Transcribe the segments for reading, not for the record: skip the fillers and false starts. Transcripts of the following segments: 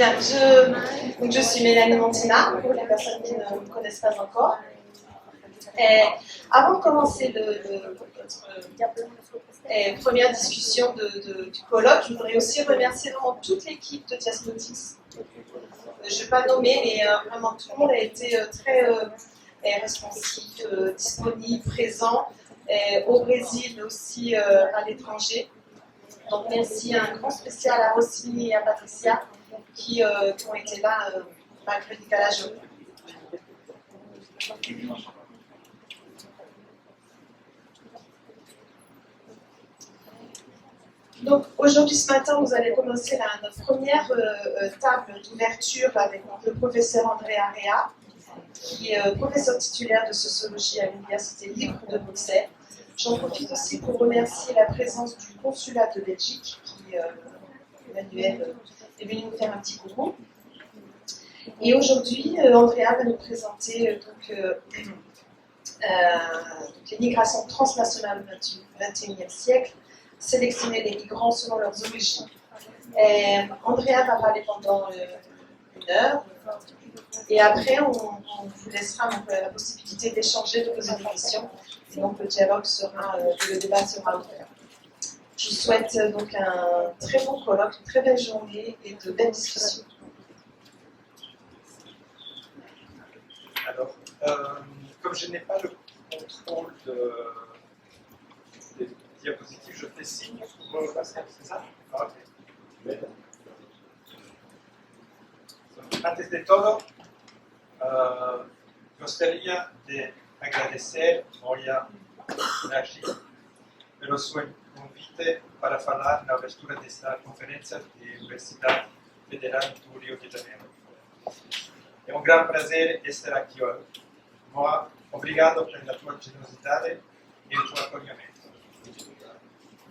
Bien, je suis Mélanie Montina, pour les personnes qui ne me connaissent pas encore. Et avant de commencer notre première discussion du colloque, je voudrais aussi remercier vraiment toute l'équipe de Diaspotics. Je ne vais pas nommer, mais vraiment tout le monde a été très responsif, disponible, présent, au Brésil, mais aussi à l'étranger. Donc merci, un grand spécial à Rossini et à Patricia qui ont été là malgré le décalage. Donc aujourd'hui, ce matin, vous allez commencer notre première table d'ouverture avec le professeur André Area, qui est professeur titulaire de sociologie à l'Université libre de Bruxelles. J'en profite aussi pour remercier la présence du consulat de Belgique, qui, Emmanuel, est venu nous faire un petit coucou. Et aujourd'hui, Andrea va nous présenter les migrations transnationales du XXIe siècle, sélectionner les migrants selon leurs origines. Andrea va parler pendant 1 heure, et après on vous laissera la possibilité d'échanger, de poser des questions, et donc le dialogue sera, le débat sera ouvert. Je vous souhaite donc un très bon colloque, une très belle journée et de belles discussions. Alors, comme je n'ai pas le contrôle des diapositives, je fais signe pour Pascal, c'est ça? Ok. Antes de todo, gostaria de agradecer hoy a Nashi pelo seu convite para falar na abertura desta conferência da Universidade Federal do Rio de Janeiro. É um grande prazer estar aqui hoje. Obrigado pela tua generosidade e o teu acolhimento.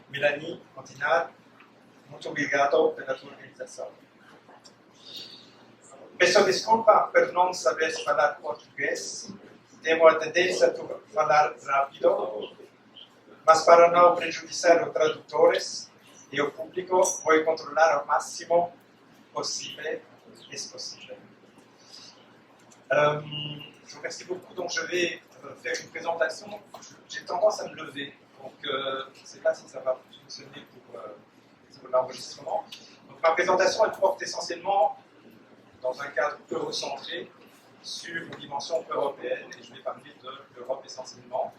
Melanie Montinar, muito obrigado pela tua organização. Peço desculpa por não saber falar português. Tenho a tendência a falar rápido, mas para não prejudiciar os tradutores e o público, vou controlar ao máximo possível e possível. Je vous remercie beaucoup, donc je vais faire une présentation. J'ai tendance à me lever, donc je ne sais pas si ça va fonctionner pour l'enregistrement. Donc ma présentation, elle porte essentiellement dans un cadre eurocentré sur une dimension européenne, et je vais parler de l'Europe essentiellement.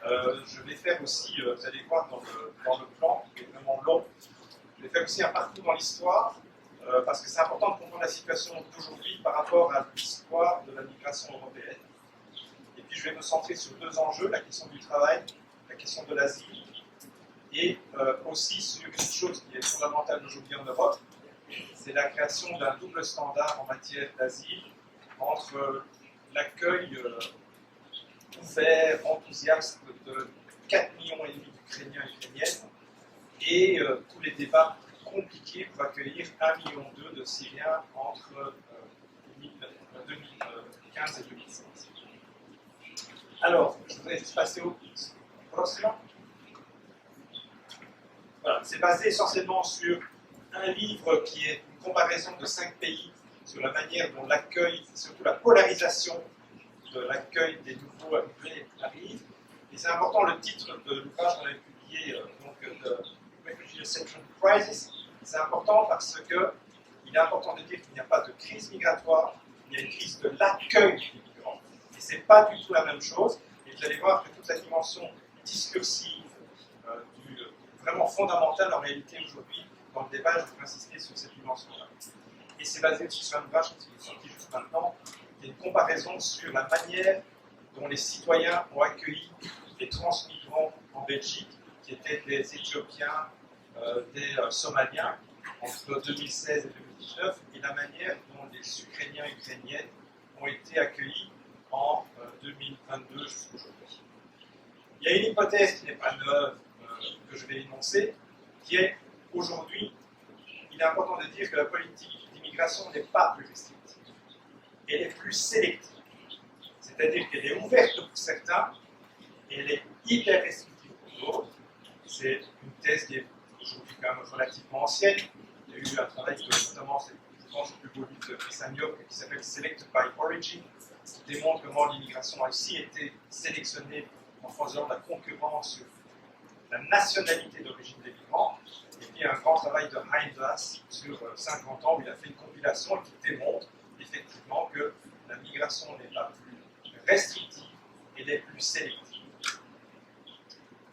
Je vais faire aussi, vous allez voir dans le plan, qui est vraiment long, je vais faire aussi un parcours dans l'histoire, parce que c'est important de comprendre la situation d'aujourd'hui par rapport à l'histoire de la migration européenne. Et puis je vais me centrer sur 2 enjeux, la question du travail, la question de l'asile, et aussi sur une chose qui est fondamentale aujourd'hui en Europe, c'est la création d'un double standard en matière d'asile entre l'accueil ouvert, enthousiaste de 4,5 millions d'Ukrainiens et Ukrainiennes, et tous les débats compliqué pour accueillir 1,2 million de Syriens entre 2015 et 2016. Alors, je voudrais juste passer au prochain. Voilà, c'est basé essentiellement sur un livre qui est une comparaison de 5 pays sur la manière dont l'accueil, surtout la polarisation de l'accueil des nouveaux arrivés arrive. Et c'est important, le titre de l'ouvrage qu'on avait publié, de Refugee Reception Crisis, c'est important parce qu'il est important de dire qu'il n'y a pas de crise migratoire, il y a une crise de l'accueil des migrants. Et ce n'est pas du tout la même chose. Et vous allez voir que toute la dimension discursive, vraiment fondamentale en réalité aujourd'hui, dans le débat, je vais insister sur cette dimension-là. Et c'est basé sur un ouvrage qui est sorti juste maintenant, qui est une comparaison sur la manière dont les citoyens ont accueilli les transmigrants en Belgique, qui étaient des Éthiopiens, des Somaliens, entre 2016 et 2019, et la manière dont les Ukrainiens et Ukrainiennes ont été accueillis en 2022 jusqu'aujourd'hui. Il y a une hypothèse qui n'est pas neuve, que je vais énoncer, qui est aujourd'hui, il est important de dire que la politique d'immigration n'est pas plus restrictive, elle est plus sélective. C'est-à-dire qu'elle est ouverte pour certains, et elle est hyper restrictive pour d'autres. C'est une thèse qui est aujourd'hui quand même relativement ancienne. Il y a eu un travail que notamment c'est pense au plus beau livre de Chris Amyot qui s'appelle Selected by Origin, qui démontre comment l'immigration a aussi été sélectionnée en faisant de la concurrence sur la nationalité d'origine des migrants. Et puis un grand travail de Hein Vass sur 50 ans où il a fait une compilation qui démontre effectivement que la migration n'est pas plus restrictive, elle est plus sélective.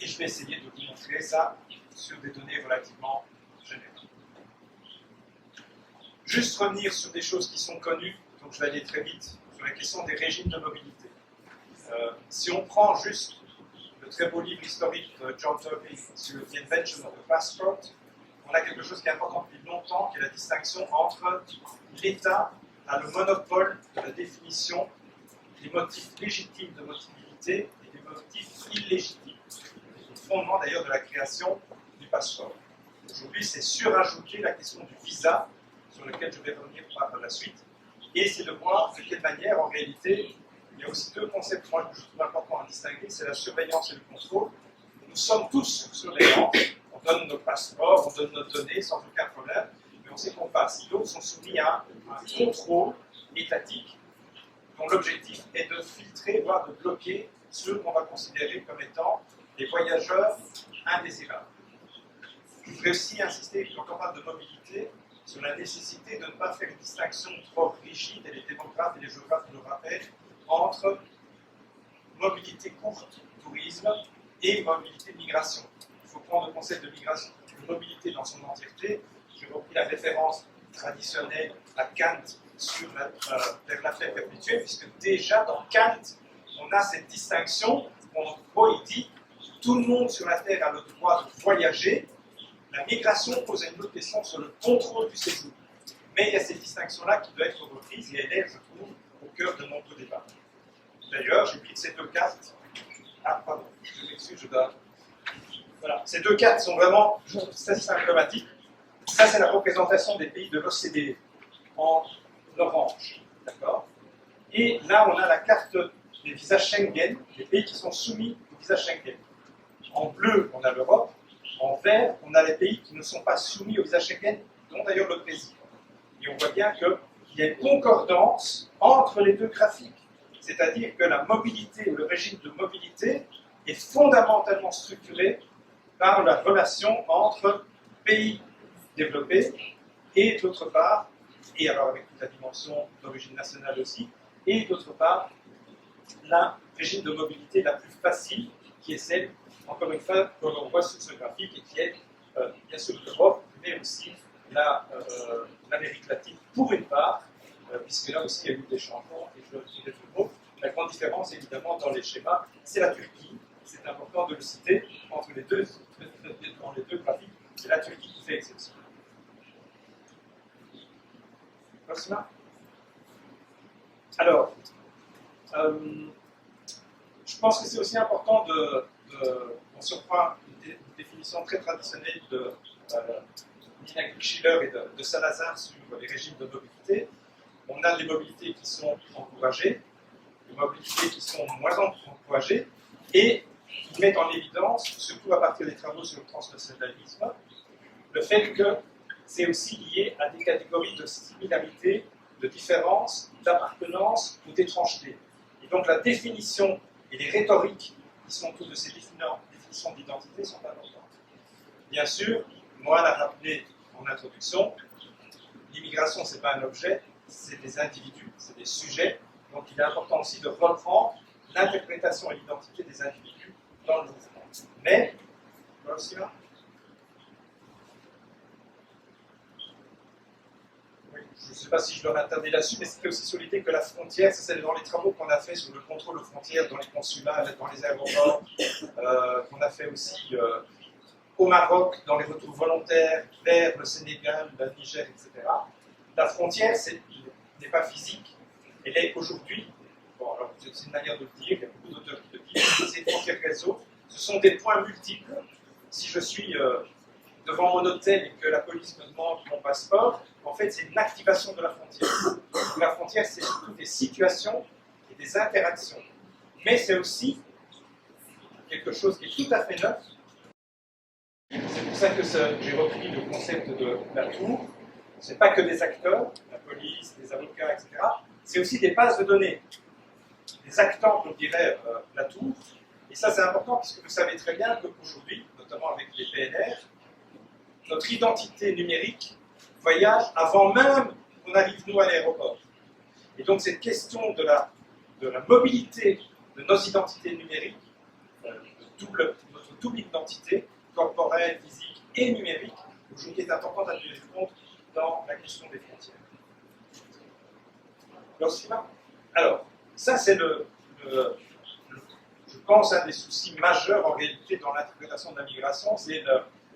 Et je vais essayer de vous montrer ça sur des données relativement générales. Juste revenir sur des choses qui sont connues, donc je vais aller très vite, sur la question des régimes de mobilité. Si on prend juste le très beau livre historique de John Turpin sur The Invention of the Passport, on a quelque chose qui est important depuis longtemps, qui est la distinction entre l'État a le monopole de la définition des motifs légitimes de mobilité et des motifs illégitimes. C'est le fondement d'ailleurs de la création du passeport. Aujourd'hui, c'est surajouter la question du visa, sur lequel je vais revenir par la suite, et c'est de voir de quelle manière, en réalité, il y a aussi deux concepts que je trouve importants à distinguer, c'est la surveillance et le contrôle. Nous sommes tous sous surveillance, on donne nos passeports, on donne nos données sans aucun problème, mais on sait qu'on passe. D'autres sont soumis à un contrôle étatique dont l'objectif est de filtrer, voire de bloquer ceux qu'on va considérer comme étant des voyageurs indésirables. Je voudrais aussi insister, quand on parle de mobilité, sur la nécessité de ne pas faire une distinction trop rigide, et les démographes et les géographes nous le rappellent, entre mobilité courte, tourisme, et mobilité migration. Il faut prendre le concept de migration, de mobilité dans son entièreté. J'ai repris la référence traditionnelle à Kant vers la paix perpétuelle, puisque déjà dans Kant, on a cette distinction où en gros il dit tout le monde sur la Terre a le droit de voyager. La migration pose une autre question sur le contrôle du séjour. Mais il y a cette distinction-là qui doit être reprise et elle est, je trouve, au cœur de notre débat. D'ailleurs, j'ai pris ces deux cartes. Ah, pardon, je m'excuse, je dois. Voilà, ces deux cartes sont vraiment assez symptomatiques. Ça, c'est la représentation des pays de l'OCDE en orange. D'accord ? Et là, on a la carte des visas Schengen, des pays qui sont soumis au visa Schengen. En bleu, on a l'Europe. En vert, on a les pays qui ne sont pas soumis au visa Schengen, dont d'ailleurs le Brésil. Et on voit bien qu'il y a une concordance entre les deux graphiques. C'est-à-dire que la mobilité ou le régime de mobilité est fondamentalement structuré par la relation entre pays développés et d'autre part, et alors avec toute la dimension d'origine nationale aussi, et d'autre part, la régime de mobilité la plus facile, qui est celle, encore une fois, que l'on voit sur ce graphique, et qui est bien sûr l'Europe, mais aussi l'Amérique latine, pour une part, puisque là aussi il y a eu des changements, et je le dirai tout le mot. La grande différence, évidemment, dans les schémas, c'est la Turquie. C'est important de le citer entre les deux graphiques. C'est la Turquie qui fait exception. Prochain. Alors, je pense que c'est aussi important on surprend une définition très traditionnelle de Nina Schiller et de Salazar sur les régimes de mobilité. On a les mobilités qui sont encouragées, les mobilités qui sont moins encouragées, et qui mettent en évidence, surtout à partir des travaux sur le transnationalisme, le fait que c'est aussi lié à des catégories de similarité, de différence, d'appartenance ou d'étrangeté. Et donc la définition et les rhétoriques qui sont autour de ces définitions d'identité sont importantes. Bien sûr, moi l'a rappelé en introduction, l'immigration, ce n'est pas un objet, c'est des individus, c'est des sujets. Donc il est important aussi de reprendre l'interprétation et l'identité des individus dans le mouvement. Mais, voilà aussi là. Oui, je ne sais pas si je dois m'attarder là-dessus, mais c'était aussi sur l'idée que la frontière, c'est dans les travaux qu'on a fait sur le contrôle aux frontières dans les consulats, dans les aéroports, qu'on a fait aussi au Maroc, dans les retours volontaires, vers le Sénégal, le Niger, etc. La frontière, n'est pas physique, elle est aujourd'hui, bon, alors c'est une manière de le dire, il y a beaucoup d'auteurs qui le disent, c'est une frontière réseau, ce sont des points multiples. Si je suis devant mon hôtel et que la police me demande mon passeport, en fait, c'est une activation de la frontière. Donc, la frontière, c'est surtout des situations et des interactions. Mais c'est aussi quelque chose qui est tout à fait neuf. C'est pour ça que j'ai repris le concept de la tour. Ce n'est pas que des acteurs, la police, des avocats, etc. C'est aussi des bases de données, des acteurs, on dirait, la tour. Et ça, c'est important puisque vous savez très bien qu'aujourd'hui, notamment avec les PNR, notre identité numérique voyage avant même qu'on arrive, nous, à l'aéroport. Et donc, cette question de la mobilité de nos identités numériques, notre double identité, corporelle, physique et numérique, aujourd'hui est importante à tenir compte dans la question des frontières. Alors, ça c'est je pense, un des soucis majeurs en réalité dans l'interprétation de la migration, c'est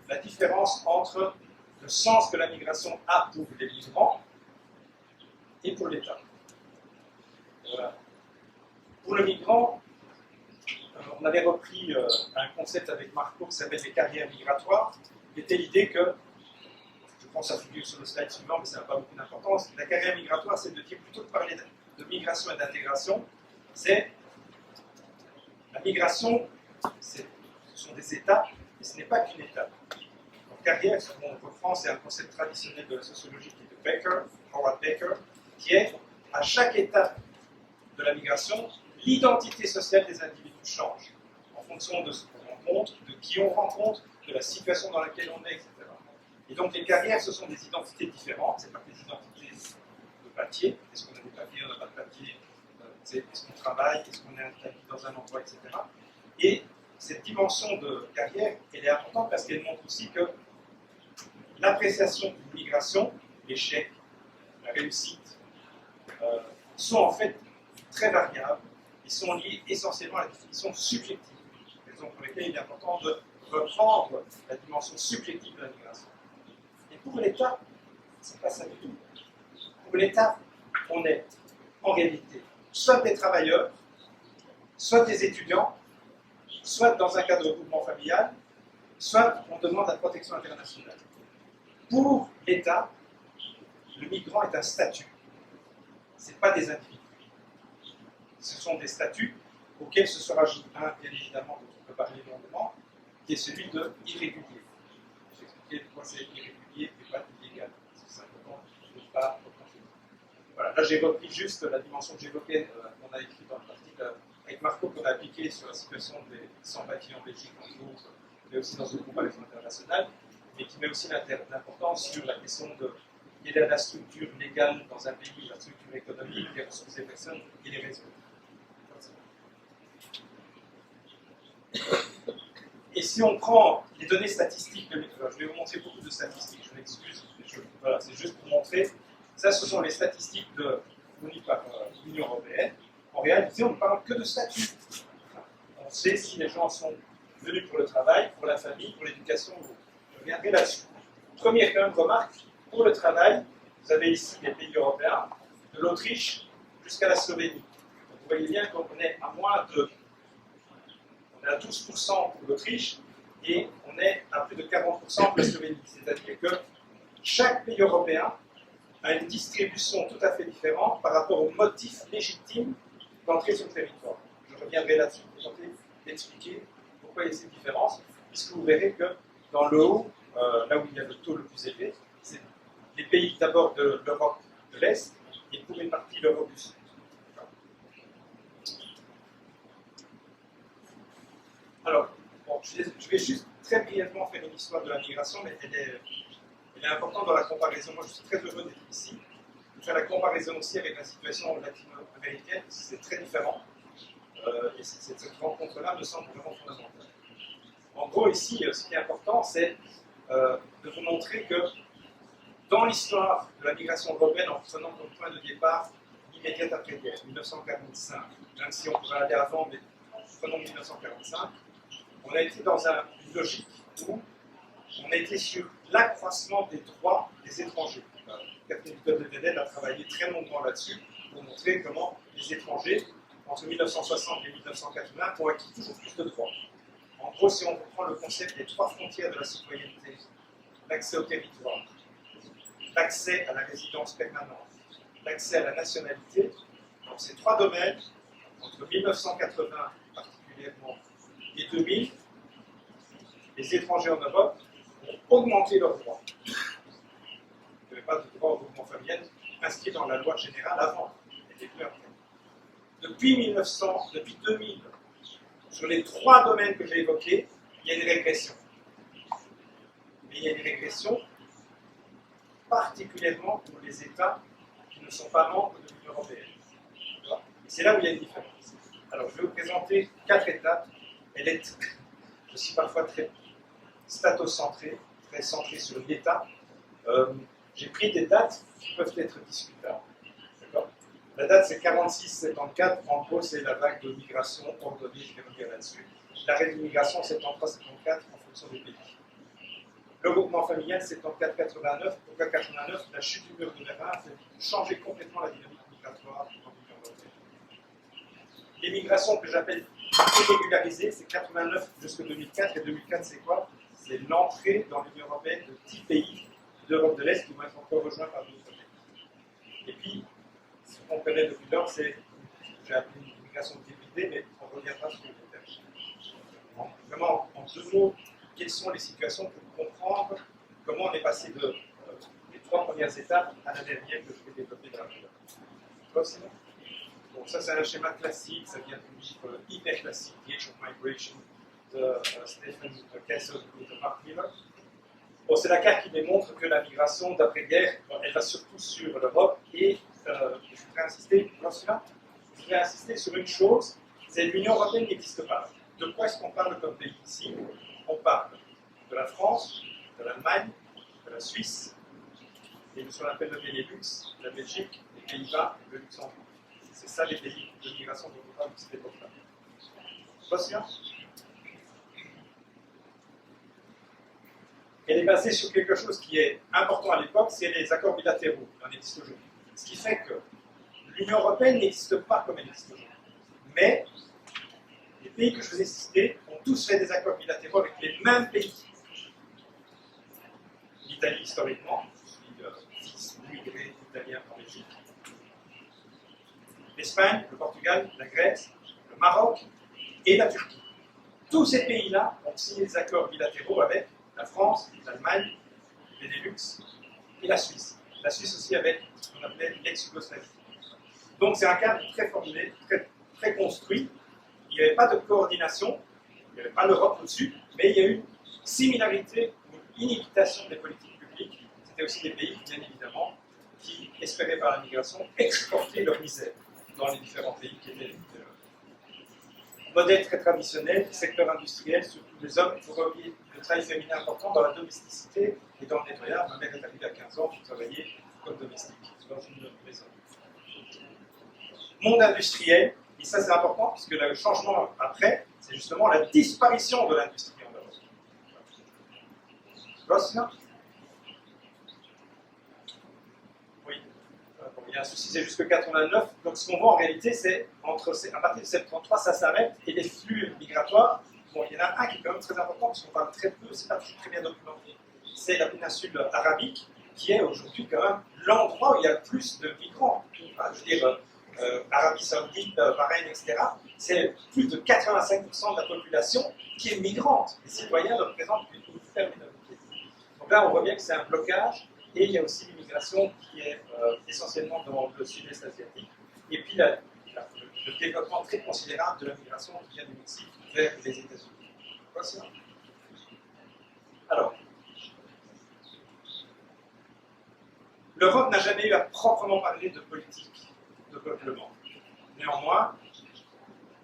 la différence entre le sens que la migration a pour les migrants et pour l'État. Pour le migrant, on avait repris un concept avec Marco qui s'appelle les carrières migratoires, qui était l'idée que, je pense que ça figure sur le slide suivant, mais ça n'a pas beaucoup d'importance, la carrière migratoire, c'est de dire, plutôt que de parler de migration et d'intégration, c'est la migration, ce sont des étapes, mais ce n'est pas qu'une étape. Donc, carrière, ce qu'on reprend, c'est un concept traditionnel de la sociologie qui est de Baker, Howard Baker, qui est, à chaque étape de la migration, l'identité sociale des individus change en fonction de ce qu'on rencontre, de qui on rencontre, de la situation dans laquelle on est, etc. Et donc les carrières, ce sont des identités différentes, c'est pas des identités de papier, est-ce qu'on a des papiers, on n'a pas de papier, est-ce qu'on travaille, est-ce qu'on est installé dans un endroit, etc. Et cette dimension de carrière, elle est importante parce qu'elle montre aussi que l'appréciation d'une migration, l'échec, la réussite, sont en fait très variables. Ils sont liés essentiellement à la définition subjective, raison pour laquelle il est important de reprendre la dimension subjective de la migration. Et pour l'État, ce n'est pas ça du tout. Pour l'État, on est en réalité soit des travailleurs, soit des étudiants, soit dans un cadre de regroupement familial, soit on demande la protection internationale. Pour l'État, le migrant est un statut, ce n'est pas des individus. Ce sont des statuts auxquels se rajoute un, bien évidemment, dont on peut parler longuement, qui est celui de irrégulier. Je vais expliquer pourquoi c'est irrégulier et pas illégal. C'est simplement ne pas reconnaître. Voilà, là j'ai repris juste la dimension que j'évoquais, qu'on a écrit dans l'article avec Marco, qu'on a appliqué sur la situation des sans-papiers en Belgique, entre autres, mais aussi dans une comparaison internationale, mais qui met aussi l'importance sur la question de quelle est la structure légale dans un pays, la structure économique, les ressources des personnes et les réseaux. Et si on prend les données statistiques de l'État, je vais vous montrer beaucoup de statistiques, je m'excuse, voilà, c'est juste pour montrer. Ça, ce sont les statistiques fournies par l'Union européenne. En réalité, on ne parle que de statut. On sait si les gens sont venus pour le travail, pour la famille, pour l'éducation. Je reviendrai là-dessus. Première quand même remarque, pour le travail, vous avez ici les pays européens, de l'Autriche jusqu'à la Slovénie. Donc, vous voyez bien qu'on est à moins de... On est à 12% pour l'Autriche et on est à plus de 40% pour la Slovénie. C'est-à-dire que chaque pays européen a une distribution tout à fait différente par rapport aux motifs légitimes d'entrer sur le territoire. Je reviendrai là-dessus pour tenter d'expliquer pourquoi il y a ces différences, puisque vous verrez que dans le haut, là où il y a le taux le plus élevé, c'est les pays d'abord de l'Europe de l'Est et pour une partie l'Europe du Sud. Alors, bon, je vais juste très brièvement faire une histoire de la migration, mais elle est importante dans la comparaison. Moi, je suis très heureux d'être ici. Je vais faire la comparaison aussi avec la situation latino-américaine, c'est très différent. Et cette rencontre-là me semble vraiment fondamentale. En gros, ici, ce qui est important, c'est de vous montrer que dans l'histoire de la migration européenne, en prenant comme point de départ l'immédiate après-guerre, 1945, même si on pourrait aller avant, mais prenons 1945, on a été dans une logique où on a été sur l'accroissement des droits des étrangers. Catherine Villeneuve a travaillé très longuement là-dessus pour montrer comment les étrangers, entre 1960 et 1980, ont acquis toujours plus de droits. En gros, si on reprend le concept des trois frontières de la citoyenneté, l'accès au territoire, l'accès à la résidence permanente, l'accès à la nationalité, dans ces trois domaines, entre 1980 particulièrement et 2000, les étrangers en Europe ont augmenté leurs droits. pas de droit au regroupement familial inscrit dans la loi générale avant. Elle est plus après. Depuis 2000, sur les 3 domaines que j'ai évoqués, il y a une régression. Mais il y a une régression particulièrement pour les États qui ne sont pas membres de l'Union européenne. Et c'est là où il y a une différence. Alors, je vais vous présenter 4 étapes. Je suis parfois très statocentré, très centré sur l'État. J'ai pris des dates qui peuvent être discutables. D'accord ? La date, c'est 46-74. En gros, c'est la vague de migration ordonnée, je vais revenir là-dessus. L'arrêt de migration, 73-74, en fonction des pays. Le regroupement familial, 74-89. Pourquoi 89 ? La chute du mur de Berlin a fait changer complètement la dynamique migratoire dans l'Union européenne. Les migrations que j'appelle irrégularisées, c'est 89 jusqu'en 2004. Et 2004, c'est quoi ? C'est l'entrée dans l'Union européenne de 10 pays d'Europe de l'Est qui vont être encore rejoints par d'autres pays. Et puis, ce qu'on connaît depuis lors, c'est, j'ai appelé une migration débridée, mais on reviendra sur le détail. Vraiment, en 2 mots, quelles sont les situations pour comprendre comment on est passé de les 3 premières étapes à la dernière que je vais développer dans la vidéo. Donc ça, c'est un schéma classique, ça vient du livre hyper classique, The Age of Migration, de Stephen Kessel et de Mark Miller. Bon, c'est la carte qui démontre que la migration d'après-guerre, elle va surtout sur l'Europe et je voudrais insister sur une chose, c'est que l'Union européenne n'existe pas. De quoi est-ce qu'on parle comme pays ici ? On parle de la France, de l'Allemagne, de la Suisse, et ce qu'on appelle le Benelux, la Belgique, les Pays-Bas et le Luxembourg. C'est ça les pays de migration dont on parle de cette époque-là. Bosnia ? Elle est basée sur quelque chose qui est important à l'époque, c'est les accords bilatéraux. Il en existe aujourd'hui. Ce qui fait que l'Union européenne n'existe pas comme elle existe aujourd'hui. Mais les pays que je vous ai cités ont tous fait des accords bilatéraux avec les mêmes pays. L'Italie, historiquement, je suis fils immigré italien en Belgique. L'Espagne, le Portugal, la Grèce, le Maroc et la Turquie. Tous ces pays-là ont signé des accords bilatéraux avec la France, l'Allemagne, le Benelux et la Suisse. La Suisse aussi avec ce qu'on appelait l'ex-Yougoslavie. Donc c'est un cadre très formulé, très construit. Il n'y avait pas de coordination, il n'y avait pas l'Europe au-dessus, mais il y a eu une similarité, une imitation des politiques publiques. C'était aussi des pays, bien évidemment, qui espéraient par la migration exporter leur misère dans les différents pays qui étaient modèle très traditionnel, secteur industriel, surtout les hommes, il faut revenir le travail féminin important dans la domesticité et dans le nettoyage. Ma mère est arrivée à 15 ans, je travaillais comme domestique dans une maison. Monde industriel, et ça c'est important puisque le changement après, c'est justement la disparition de l'industrie en Europe. Bosnia ? Oui. Bon, il y a un souci, c'est jusque 89. Donc ce qu'on voit en réalité, c'est à partir de 73, ça s'arrête et les flux migratoires. Bon, il y en a un qui est quand même très important parce qu'on parle très peu, c'est pas très bien documenté. C'est la péninsule arabique qui est aujourd'hui quand même l'endroit où il y a le plus de migrants. Enfin, je veux dire, Arabie Saoudite, Bahreïn, etc. C'est plus de 85% de la population qui est migrante. Les citoyens représentent une faible minorité. Donc là, on voit bien que c'est un blocage. Et il y a aussi l'immigration qui est essentiellement dans le sud-est asiatique. Et puis le développement très considérable de la migration qui vient du Mexique vers les États-Unis. Alors, l'Europe n'a jamais eu à proprement parler de politique de peuplement. Néanmoins,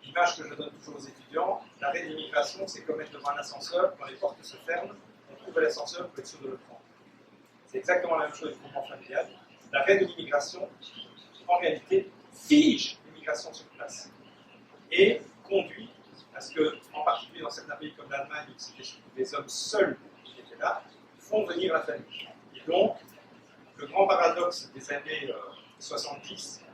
l'image que je donne toujours aux étudiants, l'arrêt de l'immigration, c'est comme être devant un ascenseur, quand les portes se ferment, on trouve l'ascenseur pour être sûr de le prendre. C'est exactement la même chose avec le mouvement familial. L'arrêt de l'immigration, en réalité, fige l'immigration sur place et conduit à ce que, en particulier dans certains pays comme l'Allemagne, où c'était surtout des hommes seuls qui étaient là, font venir la famille. Et donc, le grand paradoxe des années 70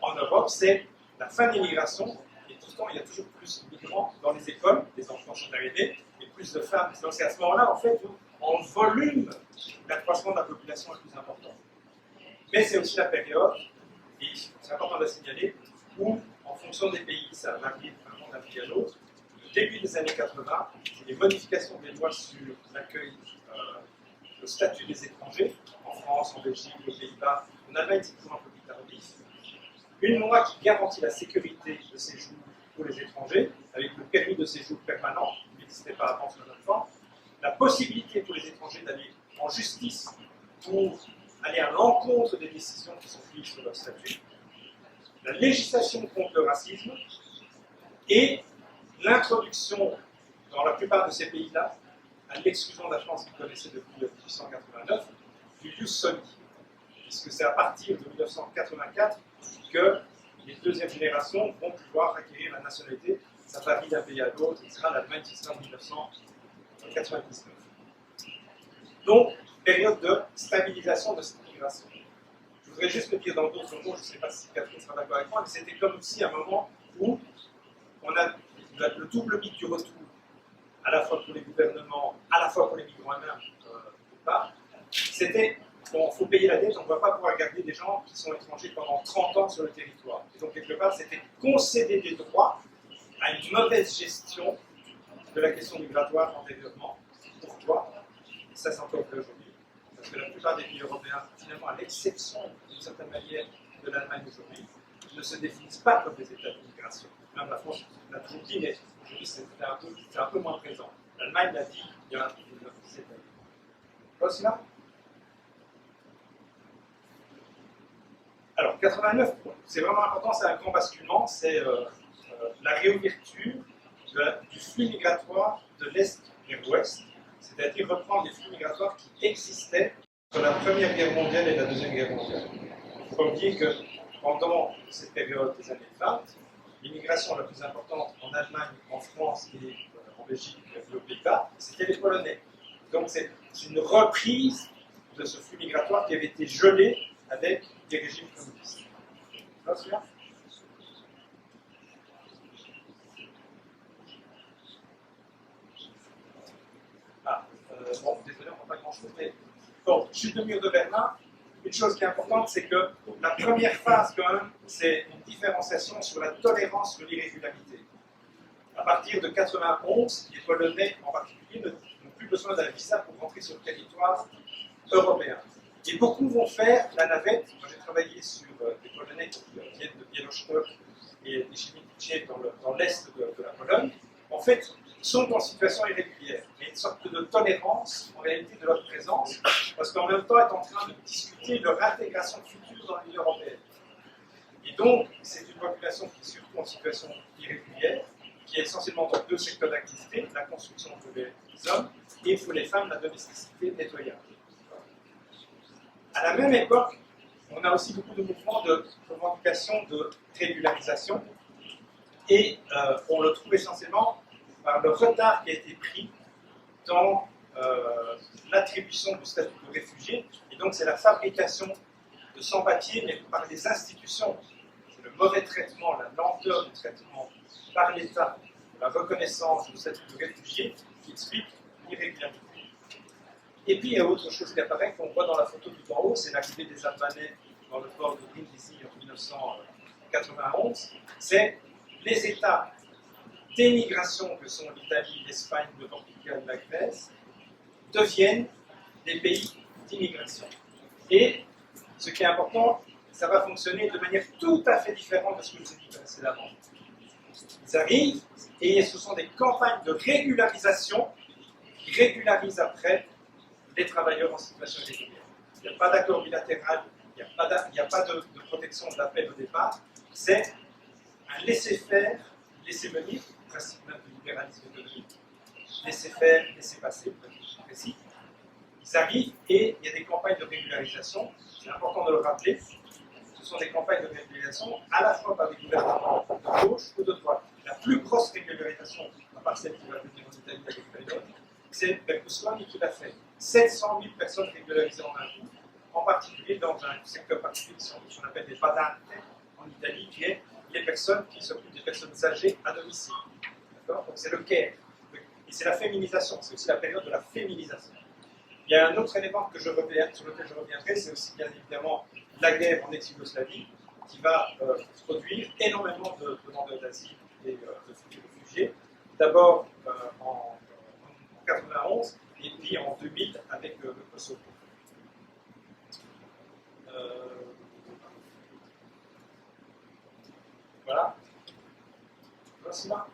en Europe, c'est la fin de l'immigration, et pourtant il y a toujours plus de migrants dans les écoles, les enfants sont arrivés, et plus de femmes. Donc c'est à ce moment-là, en fait, où, en volume, l'accroissement de la population est plus important. Mais c'est aussi la période, et c'est important de la signaler, où, en fonction des pays, ça varie vraiment d'un pays à l'autre. Au début des années 80, c'est les modifications des lois sur l'accueil, le statut des étrangers en France, en Belgique, aux Pays-Bas. En Allemagne, c'est toujours un peu plus tardif. Une loi qui garantit la sécurité de séjour pour les étrangers, avec le permis de séjour permanent, qui n'existait pas avant sur notre forme, la possibilité pour les étrangers d'aller en justice pour aller à l'encontre des décisions qui sont prises sur leur statut, la législation contre le racisme et l'introduction dans la plupart de ces pays-là, à l'exclusion de la France qui connaissait depuis 1889, du jus soli, puisque c'est à partir de 1984 que les deuxièmes générations vont pouvoir acquérir la nationalité. Ça varie d'un pays à l'autre, etc. L'Allemagne, c'est ça en 1999. Donc, période de stabilisation de cette migration. Je voudrais juste le dire dans d'autres mots, je ne sais pas si Catherine sera d'accord avec moi, mais c'était comme aussi un moment où on a le double mythe du retour, à la fois pour les gouvernements, à la fois pour les migrants eux-mêmes, c'était, bon, il faut payer la dette, on ne va pas pouvoir garder des gens qui sont étrangers pendant 30 ans sur le territoire. Et donc, quelque part, c'était concéder des droits à une mauvaise gestion de la question migratoire antérieurement. Pourquoi? Ça, c'est encore vrai aujourd'hui. Parce que la plupart des pays européens, finalement, à l'exception d'une certaine manière de l'Allemagne aujourd'hui, ne se définissent pas comme des États de migration. Même la France l'a toujours dit, mais aujourd'hui, c'est un peu moins présent. L'Allemagne l'a dit il y a 17 années. Pas aussi là? Alors, 89, c'est vraiment important, c'est un grand basculement, c'est la réouverture du flux migratoire de l'Est vers l'Ouest, c'est-à-dire reprendre les flux migratoires qui existaient entre la Première Guerre mondiale et la Deuxième Guerre mondiale. Il ne faut pas oublier que pendant cette période des années 20, l'immigration la plus importante en Allemagne, en France et en Belgique et aux Pays-Bas, c'était les Polonais. Donc c'est une reprise de ce flux migratoire qui avait été gelé avec des régimes communistes. Bon, désolé, on ne voit pas grand-chose, mais bon, chute de mur de Berlin, une chose qui est importante, c'est que la première phase, quand même, c'est une différenciation sur la tolérance de l'irrégularité. À partir de 91, les Polonais en particulier n'ont plus besoin d'un visa pour rentrer sur le territoire européen. Et beaucoup vont faire la navette. Moi, j'ai travaillé sur des Polonais qui viennent de Białystok et des Chemnitz dans l'est de la Pologne. En fait, sont en situation irrégulière. Il y a une sorte de tolérance en réalité de leur présence, parce qu'en même temps, ils sont en train de discuter leur intégration future dans l'Union européenne. Et donc, c'est une population qui est surtout en situation irrégulière, qui est essentiellement dans deux secteurs d'activité, la construction pour les hommes et pour les femmes, la domesticité, le nettoyage. À la même époque, on a aussi beaucoup de mouvements de revendication de régularisation, et on le trouve essentiellement par le retard qui a été pris dans l'attribution du statut de réfugié, et donc c'est la fabrication de sans-papiers, mais par les institutions. C'est le mauvais traitement, la lenteur du traitement par l'État, la reconnaissance du statut de réfugié qui explique l'irrégularité. Et puis il y a autre chose qui apparaît, qu'on voit dans la photo tout en haut, c'est l'arrivée des Albanais dans le port de Brindisi en 1991, c'est les États d'émigration que sont l'Italie, l'Espagne, le Portugal, la Grèce, deviennent des pays d'immigration. Et ce qui est important, ça va fonctionner de manière tout à fait différente de ce que je vous ai dit précédemment. Ils arrivent et ce sont des campagnes de régularisation qui régularisent après les travailleurs en situation irrégulière. Il n'y a pas d'accord bilatéral, il n'y a pas de protection de l'appel au départ, c'est un laisser-faire, laisser-venir, principe même du libéralisme économique, laisser-faire, laisser-passer, précis. Ils arrivent et il y a des campagnes de régularisation, c'est important de le rappeler, ce sont des campagnes de régularisation à la fois par des gouvernements de gauche ou de droite. La plus grosse régularisation, à part celle qui va venir en Italie avec Berlusconi, c'est Berlusconi qui l'a fait. 700 000 personnes régularisées en un coup, en particulier dans un secteur particulier qu'on appelle des badante en Italie, qui est les personnes qui s'occupent des personnes âgées à domicile. Donc c'est le care. Et c'est la féminisation, c'est aussi la période de la féminisation. Il y a un autre élément sur lequel je reviendrai, c'est aussi bien évidemment la guerre en ex-Yougoslavie, qui va produire énormément de demandeurs d'asile et de futurs réfugiés. D'abord en 91 et puis en 2000 avec le Kosovo. cinéma.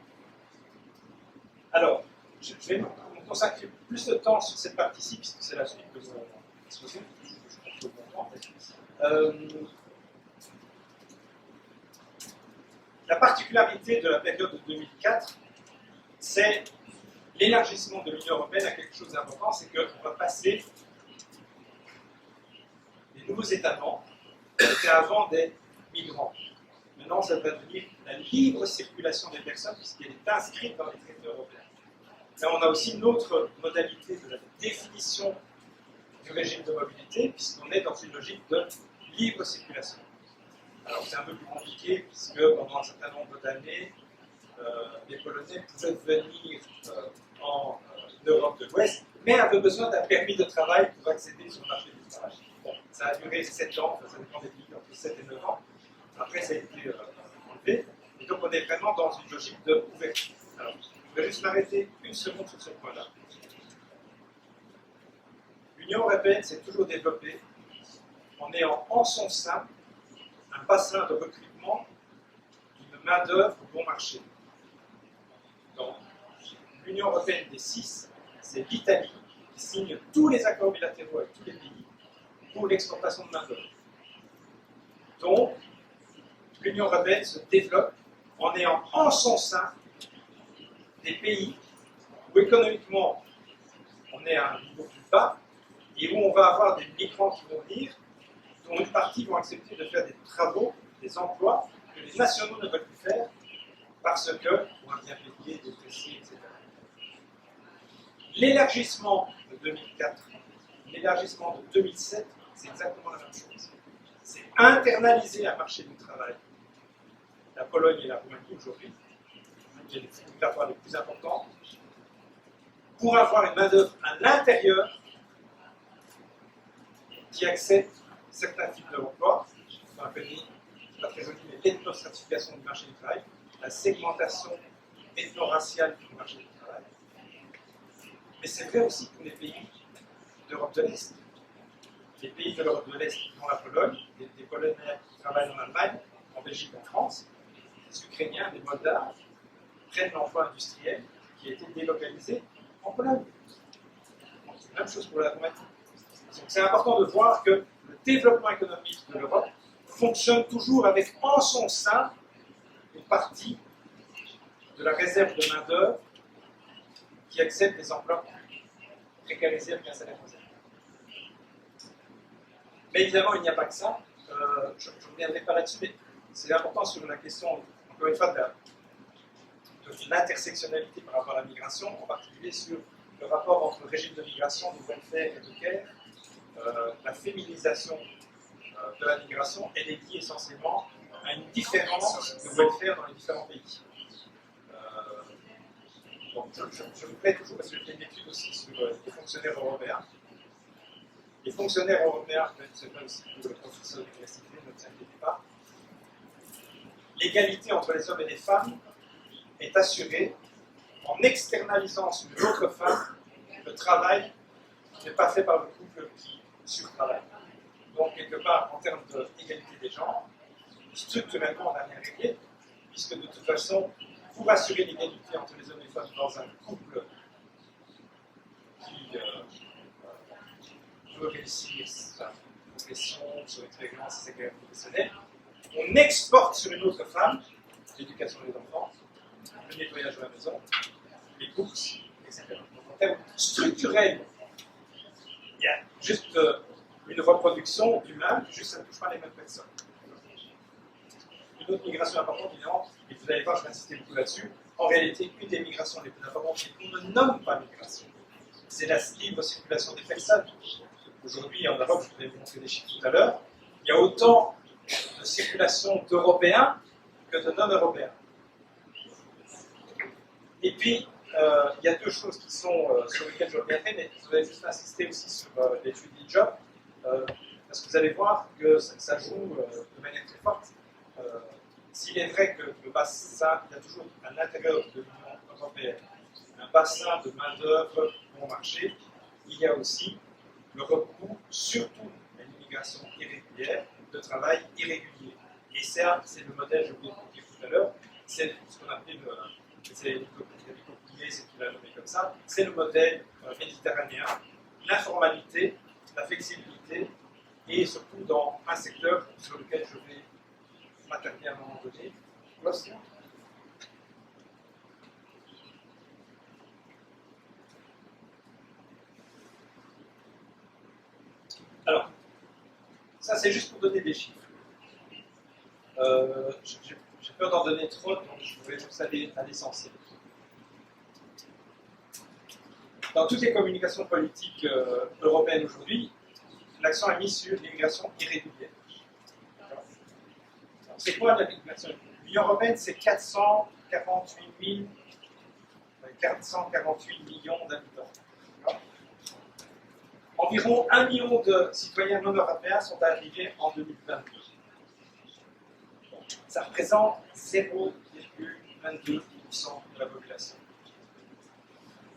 Alors, je vais me consacrer plus de temps sur cette partie-ci, puisque c'est la suite de mon exposé. La particularité de la période de 2004, c'est l'élargissement de l'Union européenne à quelque chose d'important, c'est qu'on va passer des nouveaux États membres qui étaient avant des migrants. Maintenant, ça va devenir la libre circulation des personnes, puisqu'elle est inscrite dans les traités européens. Là, on a aussi une autre modalité de la définition du régime de mobilité, puisqu'on est dans une logique de libre circulation. Alors, c'est un peu plus compliqué, puisque pendant un certain nombre d'années, les Polonais pouvaient venir en Europe de l'Ouest, mais avaient besoin d'un permis de travail pour accéder sur le marché du travail. Bon, ça a duré 7 ans, ça dépend des pays, entre 7 et 9 ans. Après, ça a été enlevé. Et donc, on est vraiment dans une logique d'ouverture. Alors, je vais juste m'arrêter une seconde sur ce point-là. L'Union européenne s'est toujours développée en ayant en son sein un bassin de recrutement d'une main-d'œuvre bon marché. Donc, l'Union européenne des 6, c'est l'Italie qui signe tous les accords bilatéraux avec tous les pays pour l'exportation de main-d'œuvre. Donc, l'Union européenne se développe en ayant en son sein des pays où économiquement on est à un niveau plus bas et où on va avoir des migrants qui vont venir, dont une partie vont accepter de faire des travaux, des emplois que les nationaux ne veulent plus faire parce que, pour un bien payé, déprécié, etc. L'élargissement de 2004, l'élargissement de 2007, c'est exactement la même chose. C'est internaliser un marché du travail. La Pologne et la Roumanie aujourd'hui, qui est les flux migratoires les plus importants, pour avoir une main-d'œuvre à l'intérieur qui accepte certains types d'emplois, on appelle, pas très joli, mais l'ethnostratification du marché du travail, la segmentation ethno-raciale du marché du travail. Mais c'est vrai aussi pour les pays d'Europe de l'Est. Les pays de l'Europe de l'Est, dont la Pologne, des Polonais qui travaillent en Allemagne, en Belgique, en France, les Ukrainiens, les Moldaves, prennent l'emploi industriel qui a été délocalisé en Pologne. C'est la même chose pour la Roumanie. Donc c'est important de voir que le développement économique de l'Europe fonctionne toujours avec en son sein une partie de la réserve de main-d'œuvre qui accepte des emplois précarisés avec un salaire moins élevé. Mais évidemment, il n'y a pas que ça. Je ne reviendrai pas là-dessus, mais c'est important sur la question, encore une fois, de l'intersectionnalité par rapport à la migration, en particulier sur le rapport entre le régime de migration, de welfare et de care. La féminisation de la migration, elle est liée essentiellement à une différence de welfare dans les différents pays. Donc, je vous plais toujours parce que j'ai une étude aussi sur les fonctionnaires européens. Les fonctionnaires européens, c'est vrai aussi pour le professeur d'université, ne vous inquiétez pas. L'égalité entre les hommes et les femmes est assurée en externalisant sur une autre femme le travail qui n'est pas fait par le couple qui surtravaille. Donc, quelque part, en termes d'égalité des genres, structurellement, on n'a rien réglé, puisque de toute façon, pour assurer l'égalité entre les hommes et les femmes dans un couple qui veut réussir sa profession, son expérience, sa carrière professionnelle, on exporte sur une autre femme l'éducation des enfants, le nettoyage de la maison, les bourses, etc. Donc, en termes structurels, il y a juste une reproduction humaine, juste ça ne touche pas les mêmes personnes. Une autre migration importante, évidemment, et vous allez voir, je vais insister beaucoup là-dessus, en réalité, une des migrations les plus importantes, et qu'on ne nomme pas migration, c'est la libre circulation des personnes. Aujourd'hui, en Europe, je vais vous montrer des chiffres tout à l'heure, il y a autant de circulation d'Européens que de non-Européens. Et puis, il y a deux choses qui sont sur lesquelles je reviendrai, mais je voudrais juste insister aussi sur l'étude d'e-job, parce que vous allez voir que ça joue de manière très forte. S'il est vrai que le bassin, il y a toujours à l'intérieur de l'Union européenne un bassin de main-d'œuvre bon marché, il y a aussi le recours, surtout à l'immigration irrégulière, de travail irrégulier. Et ça, c'est le modèle, je vous l'ai dit tout à l'heure, c'est ce qu'on appelle c'est Nico Coulier, c'est qui l'a nommé comme ça, c'est le modèle méditerranéen, l'informalité, la flexibilité, et surtout dans un secteur sur lequel je vais m'attarder à un moment donné. L'océan. Alors, ça c'est juste pour donner des chiffres. J'ai peur d'en donner trop, donc je vais juste aller à l'essentiel. Dans toutes les communications politiques européennes aujourd'hui, l'accent est mis sur l'immigration irrégulière. C'est quoi l'immigration irrégulière? L'Union européenne, c'est 448 millions d'habitants. Environ 1 million de citoyens non européens sont arrivés en 2022. Ça représente 0,22% de la population.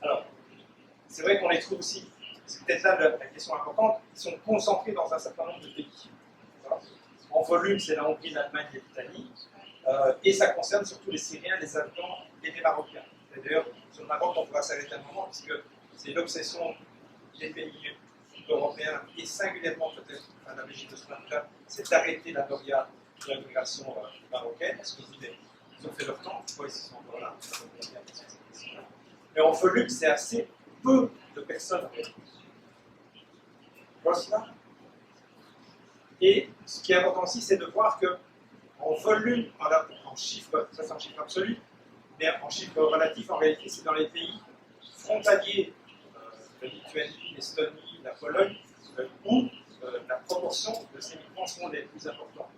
Alors, c'est vrai qu'on les trouve aussi, c'est peut-être là la question importante, ils sont concentrés dans un certain nombre de pays. En volume, c'est la Hongrie, l'Allemagne et l'Italie, et ça concerne surtout les Syriens, les Afghans et les Marocains. D'ailleurs, sur le Maroc, on pourra s'arrêter un moment, puisque c'est l'obsession des pays européens, et singulièrement peut-être à la Belgique de ce point-là, c'est d'arrêter la doria de la migration marocaine, parce qu'ils ont fait leur temps, pourquoi ils sont encore là, mais en volume, c'est assez peu de personnes. Voilà. Et ce qui est important aussi, c'est de voir que en volume, en chiffre, ça c'est un chiffre absolu, mais en chiffre relatif, en réalité, c'est dans les pays frontaliers, la Lituanie, l'Estonie, la Pologne, où la proportion de ces migrants sont les plus importants.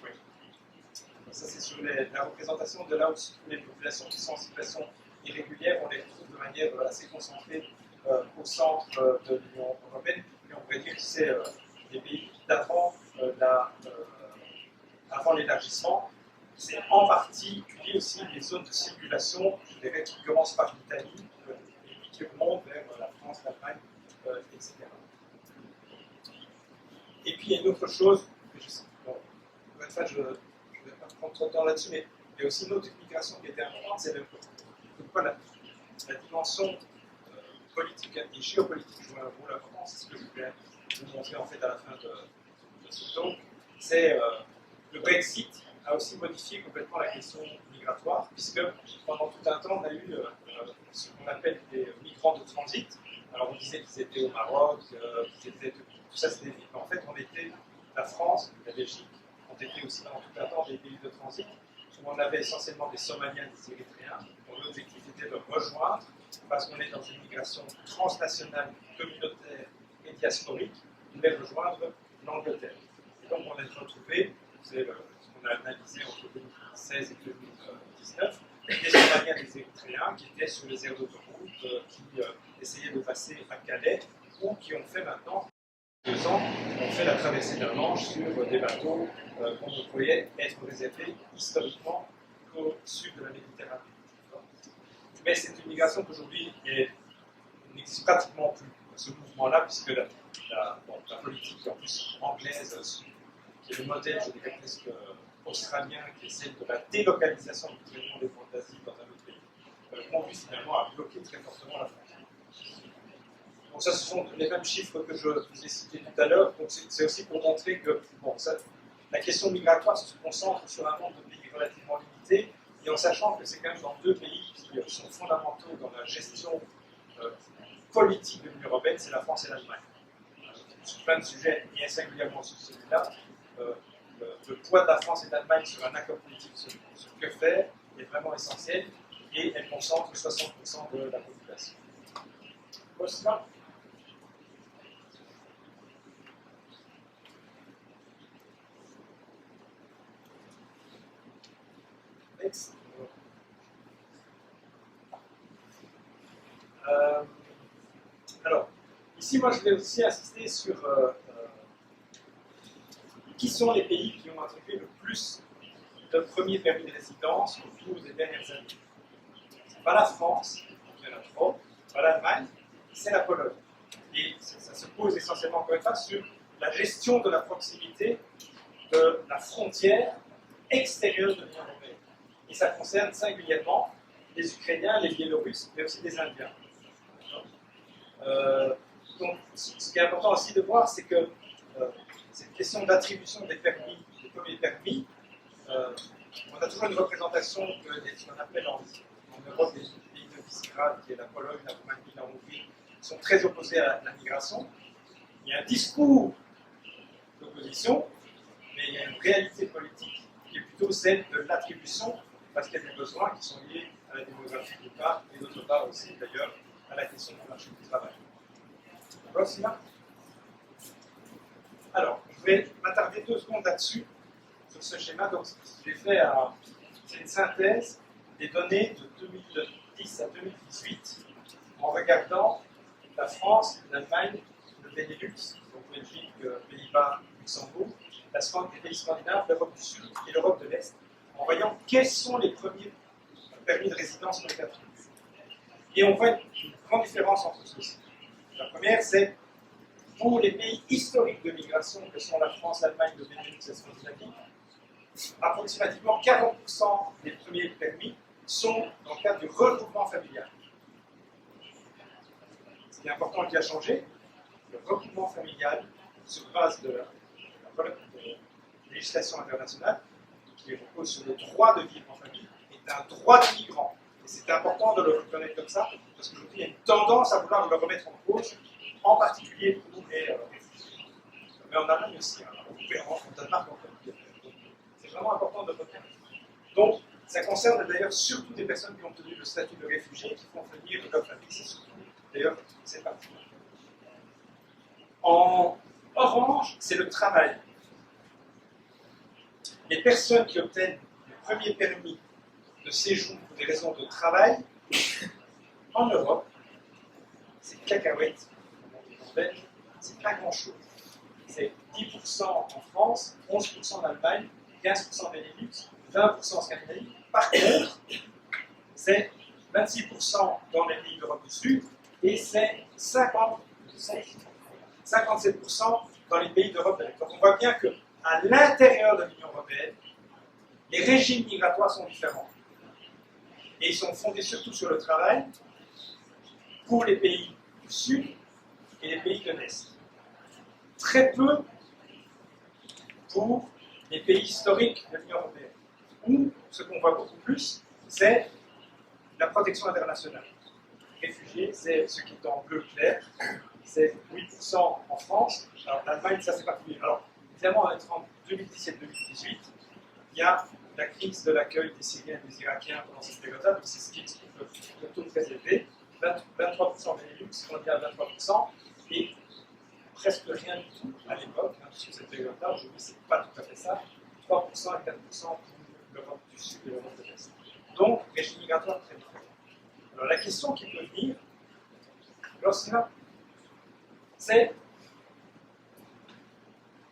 Oui. Ça, c'est sur la représentation de là où se trouvent les populations qui sont en situation irrégulière. On les retrouve de manière assez concentrée au centre de l'Union européenne. Et on pourrait dire que c'est des pays d'avant avant l'élargissement. C'est en particulier aussi les zones de circulation, je dirais, qui commencent par l'Italie et qui remontent vers la France, l'Allemagne, etc. Et puis il y a une autre chose, je ne vais pas prendre trop de temps là-dessus, mais il y a aussi une autre migration qui était importante, c'est la dimension politique et géopolitique joue un rôle important, c'est ce que je voulais vous montrer en fait à la fin de ce talk. C'est le Brexit a aussi modifié complètement la question migratoire, puisque pendant tout un temps, on a eu ce qu'on appelle des migrants de transit. Alors on disait qu'ils étaient au Maroc, qu'ils étaient tout ça, c'était des... En fait, la France, la Belgique, ont été aussi pendant tout un temps des pays de transit, où on avait essentiellement des Somaliens, des Érythréens, dont l'objectif était de rejoindre, parce qu'on est dans une migration transnationale, communautaire et diasporique, ils voulaient rejoindre l'Angleterre. Et donc on a retrouvé, c'est ce qu'on a analysé entre 2016 et 2019, des Somaliens, des Érythréens qui étaient sur les aires d'autoroute, qui essayaient de passer à Calais, ou qui ont fait maintenant 2 ans, ont fait la traversée de la Manche sur des bateaux qu'on pouvait être réservés historiquement au sud de la Méditerranée. Mais c'est une migration qu'aujourd'hui n'existe pratiquement plus, ce mouvement-là, puisque la politique en plus anglaise, qui est le modèle, je dirais presque australien, qui est celle de la délocalisation du traitement des demandes d'asile dans un autre pays, conduit finalement à bloquer très fortement la frontière. Donc ça, ce sont les mêmes chiffres que je vous ai cités tout à l'heure. Donc c'est aussi pour montrer que la question migratoire se concentre sur un nombre de pays relativement limité, et en sachant que c'est quand même dans 2 pays qui sont fondamentaux dans la gestion politique de l'Union européenne, c'est la France et l'Allemagne. Sur plein de sujets, et singulièrement sur celui-là, le poids de la France et de l'Allemagne sur un accord politique sur que faire est vraiment essentiel, et elle concentre 60% de la population. Voilà. Alors, ici, moi, je vais aussi insister sur qui sont les pays qui ont attribué le plus de premiers permis de résidence au cours des dernières années. Ce n'est pas la France, il y en a trop, ce n'est pas l'Allemagne, c'est la Pologne. Et ça se pose essentiellement, encore une fois, sur la gestion de la proximité de la frontière extérieure de l'Union européenne. Et ça concerne singulièrement les Ukrainiens, les Biélorusses, mais aussi les Indiens. Donc, ce qui est important aussi de voir, c'est que cette question d'attribution des permis, des premiers permis, on a toujours une représentation de ce qu'on appelle en Europe des pays de Visegrad, qui est la Pologne, la Roumanie, la Hongrie, qui sont très opposés à la migration. Il y a un discours d'opposition, mais il y a une réalité politique qui est plutôt celle de l'attribution, parce qu'il y a des besoins qui sont liés à la démographie d'une part, et d'autre part aussi d'ailleurs à la question du marché du travail. D'accord, Sylvain ? Alors, je vais m'attarder 2 secondes là-dessus, sur ce schéma. Donc, j'ai fait c'est une synthèse des données de 2010 à 2018 en regardant la France, l'Allemagne, le Benelux, donc Belgique, Pays-Bas, Luxembourg, les pays scandinaves, l'Europe du Sud et l'Europe de l'Est, en voyant quels sont les premiers permis de résidence dans les 4 pays. Et on voit une grande différence entre ceux-ci. La première, c'est pour les pays historiques de migration, que sont la France, l'Allemagne, le Benelux et la Scandinavie, approximativement 40% des premiers permis sont dans le cadre du regroupement familial. Ce qui est important qui a changé, le regroupement familial, sur base de la législation internationale, qui repose sur le droit de vivre en famille, est un droit des migrants. Et c'est important de le reconnaître comme ça, parce qu'aujourd'hui, il y a une tendance à vouloir le remettre en cause, en particulier pour les réfugiés. Mais en Allemagne aussi, en Danemark encore. C'est vraiment important de le reconnaître. Donc, ça concerne d'ailleurs surtout des personnes qui ont obtenu le statut de réfugié, qui font venir leur famille, c'est surtout d'ailleurs cette partie-là. En orange, c'est le travail. Les personnes qui obtiennent le premier permis de séjour pour des raisons de travail, en Europe, c'est cacahuète, en Belgique, c'est pas grand-chose. C'est 10% en France, 11% en Allemagne, 15% en Benelux, 20% en Scandinavie. Par contre, c'est 26% dans les pays d'Europe du Sud et c'est 57% dans les pays d'Europe de l'Est. Donc on voit bien qu'à l'intérieur de l'Union européenne, les régimes migratoires sont différents. Et ils sont fondés surtout sur le travail pour les pays du Sud et les pays de l'Est. Très peu pour les pays historiques de l'Union européenne. Où ce qu'on voit beaucoup plus, c'est la protection internationale. Réfugiés, c'est ce qui est en bleu clair, c'est 8% en France. Alors l'Allemagne, ça c'est particulier. Alors évidemment, entre 2017 et 2018, il y a la crise de l'accueil des Syriens et des Irakiens pendant cette période-là, donc c'est ce qui explique le taux très élevé. 23% Benelux, on dit à 23%, et presque rien du tout à l'époque, sur cette période-là. Aujourd'hui, c'est pas tout à fait ça. 3% et 4% pour l'Europe du Sud et l'Europe de l'Est. Donc, régime migratoire très différent. Alors, la question qui peut venir, c'est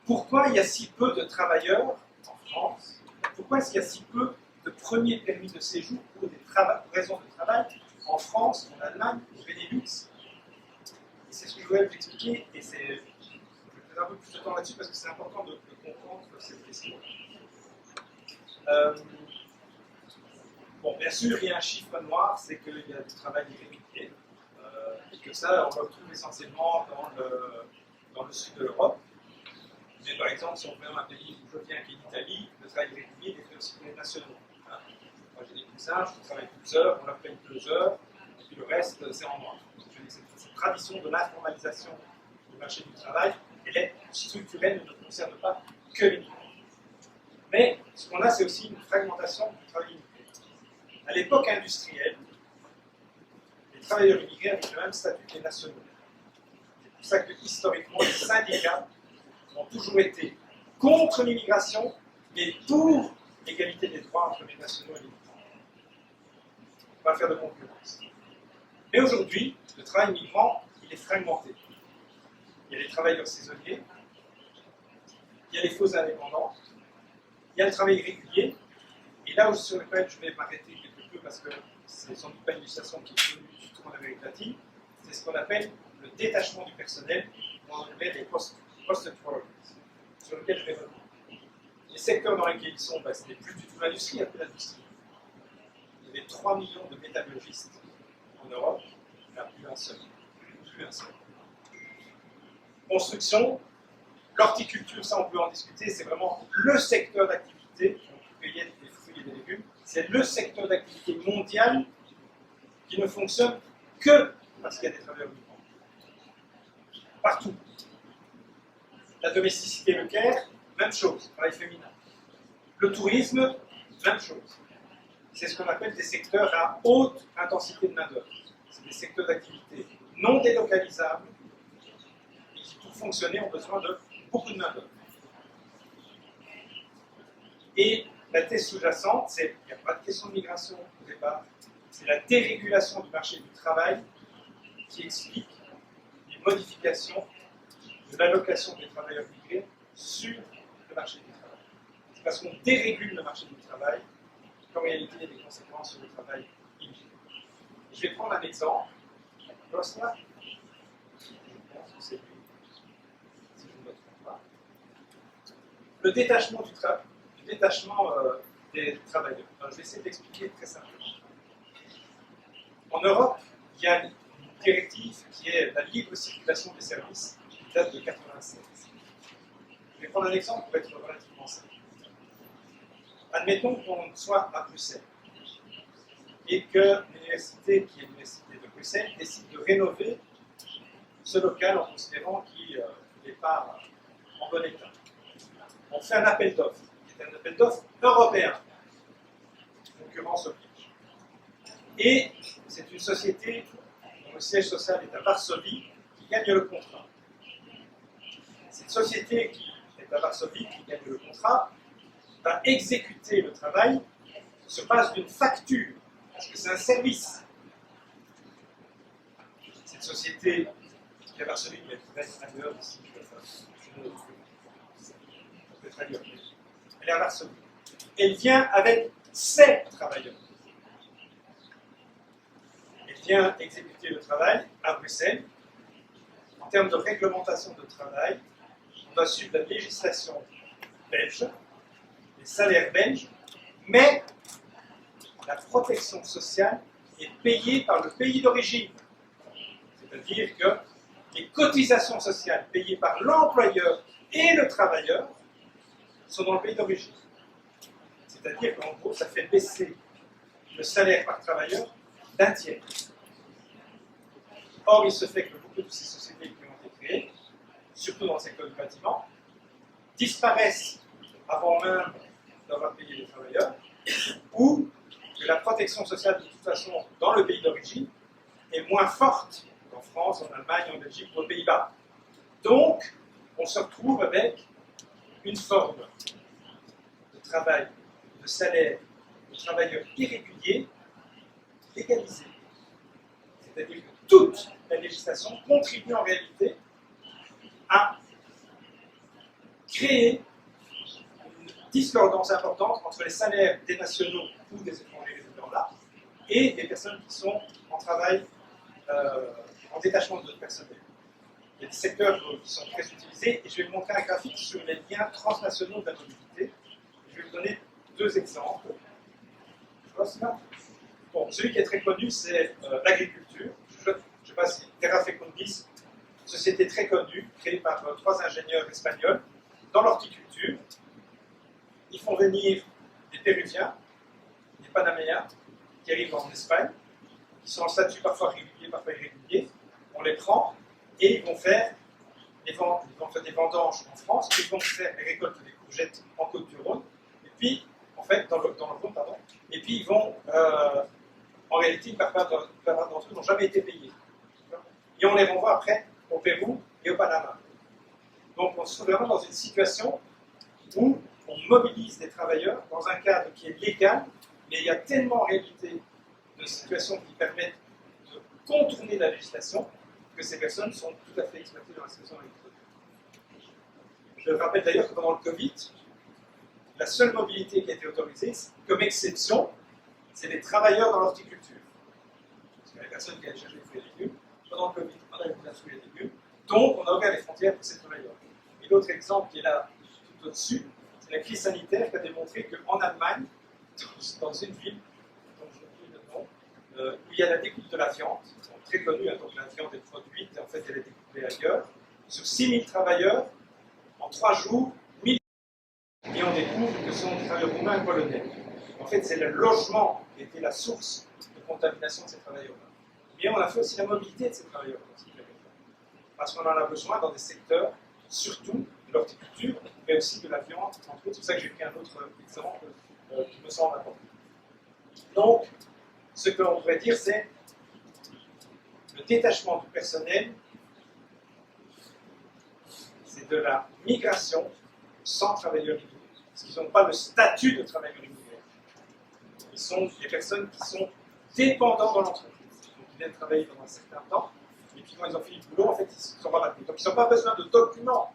pourquoi il y a si peu de travailleurs en France? Pourquoi est-ce qu'il y a si peu de premiers permis de séjour pour des raisons de travail en France, en Allemagne, au Benelux? Et c'est ce que je voulais vous expliquer, et je vais faire un peu plus de temps là-dessus parce que c'est important de comprendre cette question. Bon, bien sûr, il y a un chiffre noir, c'est qu'il y a du travail irrégulier, et que ça, on le retrouve essentiellement dans le sud de l'Europe. Mais par exemple, si on prend un pays où je viens, qui est l'Italie, le travail irrégulier est fait aussi pour les nationaux. Hein. Moi, j'ai des cousins, je travaille 12 heures, on leur paye 2 heures, et puis le reste, c'est en noir. Cette tradition de l'informalisation du marché du travail, elle est structurelle, ne concerne pas que les migrants. Mais ce qu'on a, c'est aussi une fragmentation du travail immigré. À l'époque industrielle, les travailleurs immigrés avaient le même statut que les nationaux. C'est pour ça que historiquement, les syndicats ont toujours été contre l'immigration, mais pour l'égalité des droits entre les nationaux et les migrants. On ne va pas faire de concurrence. Mais aujourd'hui, le travail migrant, il est fragmenté. Il y a les travailleurs saisonniers, il y a les faux indépendants, il y a le travail régulier, et là sur lequel je vais m'arrêter quelque peu parce que c'est sans doute pas une législation qui est connue du tout en Amérique latine, c'est ce qu'on appelle le détachement du personnel, en anglais les post-employment, sur lequel je vais revenir. Les secteurs dans lesquels ils sont, ce n'est plus du tout l'industrie, il n'y a plus l'industrie. Il y avait 3 millions de métallurgistes en Europe, il n'y en a plus un seul. Plus un seul. Construction, l'horticulture, ça on peut en discuter, c'est vraiment le secteur d'activité, on cueillait des fruits et des légumes, c'est le secteur d'activité mondial qui ne fonctionne que parce qu'il y a des travailleurs migrants. Partout. La domesticité, le care, même chose, travail féminin. Le tourisme, même chose. C'est ce qu'on appelle des secteurs à haute intensité de main-d'œuvre. C'est des secteurs d'activité non délocalisables et qui, pour fonctionner, ont besoin de beaucoup de main-d'œuvre. Et la thèse sous-jacente, c'est qu'il n'y a pas de question de migration au départ, c'est la dérégulation du marché du travail qui explique les modifications de l'allocation des travailleurs migrés sur le marché du travail. C'est parce qu'on dérégule le marché du travail qu'en réalité il y a des conséquences sur le travail immigré. Je vais prendre un exemple. Là, je pense que c'est lui, si je ne me trompe pas. Le détachement des travailleurs. Alors, je vais essayer d'expliquer très simplement. En Europe, il y a une directive qui est la libre circulation des services, qui date de 1996. Je vais prendre un exemple pour être relativement simple. Admettons qu'on soit à Bruxelles et que l'université, qui est l'université de Bruxelles, décide de rénover ce local en considérant qu'il n'est pas en bon état. On fait un appel d'offres, qui est un appel d'offres européen. Concurrence oblige. Et c'est une société dont le siège social est à Varsovie qui gagne le contrat. Cette société qui est à Varsovie, qui gagne le contrat, va exécuter le travail sur base d'une facture, parce que c'est un service. Cette société qui est à Varsovie, mais peut-être ailleurs ici, peut-être ailleurs, elle est à Varsovie. Elle vient avec ses travailleurs. Elle vient exécuter le travail à Bruxelles. En termes de réglementation de travail, on doit suivre la législation belge, les salaires belges, mais la protection sociale est payée par le pays d'origine. C'est-à-dire que les cotisations sociales payées par l'employeur et le travailleur sont dans le pays d'origine. C'est-à-dire qu'en gros, ça fait baisser le salaire par travailleur d'un tiers. Or, il se fait que beaucoup de ces sociétés qui ont été créées, surtout dans le secteur du bâtiment, disparaissent avant même d'avoir payé les travailleurs, ou que la protection sociale, de toute façon, dans le pays d'origine, est moins forte qu'en France, en Allemagne, en Belgique ou aux Pays-Bas. Donc, on se retrouve avec une forme de travail, de salaire, de travailleurs irréguliers légalisés. C'est-à-dire que toute la législation contribue en réalité à créer une discordance importante entre les salaires des nationaux ou des étrangers résidents là et des personnes qui sont en travail, en détachement de notre personnel. Il y a des secteurs qui sont très utilisés et je vais vous montrer un graphique sur les liens transnationaux de la mobilité. Je vais vous donner deux exemples. Bon, celui qui est très connu, c'est l'agriculture. Je ne sais pas si Terra Fecundis, société très connue, créée par 3 ingénieurs espagnols, dans l'horticulture. Ils font venir des Péruviens, des Panaméens, qui arrivent en Espagne, qui sont en statut parfois régulier, parfois irrégulier. On les prend et ils vont faire des vendanges en France, puis ils vont faire les récoltes des courgettes en Côte-du-Rhône, et puis, en fait, dans le Rhône, pardon, et puis ils vont, en réalité, une part d'entre eux n'ont jamais été payés. Et on les renvoie après au Pérou et au Panama. Donc on se trouve vraiment dans une situation où on mobilise des travailleurs dans un cadre qui est légal, mais il y a tellement en réalité de situations qui permettent de contourner la législation que ces personnes sont tout à fait exploitées dans la situation agricole. Je rappelle d'ailleurs que pendant le Covid, la seule mobilité qui a été autorisée, comme exception, c'est les travailleurs dans l'horticulture. Parce qu'il y a des personnes qui allaient chercher des fruits et légumes. Pendant le Covid, on a eu des fruits et légumes. Donc, on a ouvert les frontières pour ces travailleurs. Et l'autre exemple qui est là, tout au-dessus, C'est la crise sanitaire qui a démontré qu'en Allemagne, dans une ville, dont je oublie le nom, où il y a la découpe de la viande, très connue, hein, donc la viande est produite, et en fait elle est découpée ailleurs, sur 6000 travailleurs, en 3 jours, 1000, et on découvre que ce sont des travailleurs roumains et polonais. En fait, c'est le logement qui était la source de contamination de ces travailleurs-là. Mais on a fait aussi la mobilité de ces travailleurs, parce qu'on en a besoin dans des secteurs, surtout de l'horticulture, mais aussi de la viande, entre autres. C'est pour ça que j'ai pris un autre exemple qui me semble important. Donc, ce que l'on pourrait dire, c'est le détachement du personnel, c'est de la migration sans travailleurs immigrés. Parce qu'ils n'ont pas le statut de travailleurs immigrés. Ils sont des personnes qui sont dépendants dans l'entreprise. Donc, ils viennent travailler pendant un certain temps, et puis quand ils ont fini le boulot, en fait, ils ne sont pas maintenus. Donc, ils n'ont pas besoin de documents,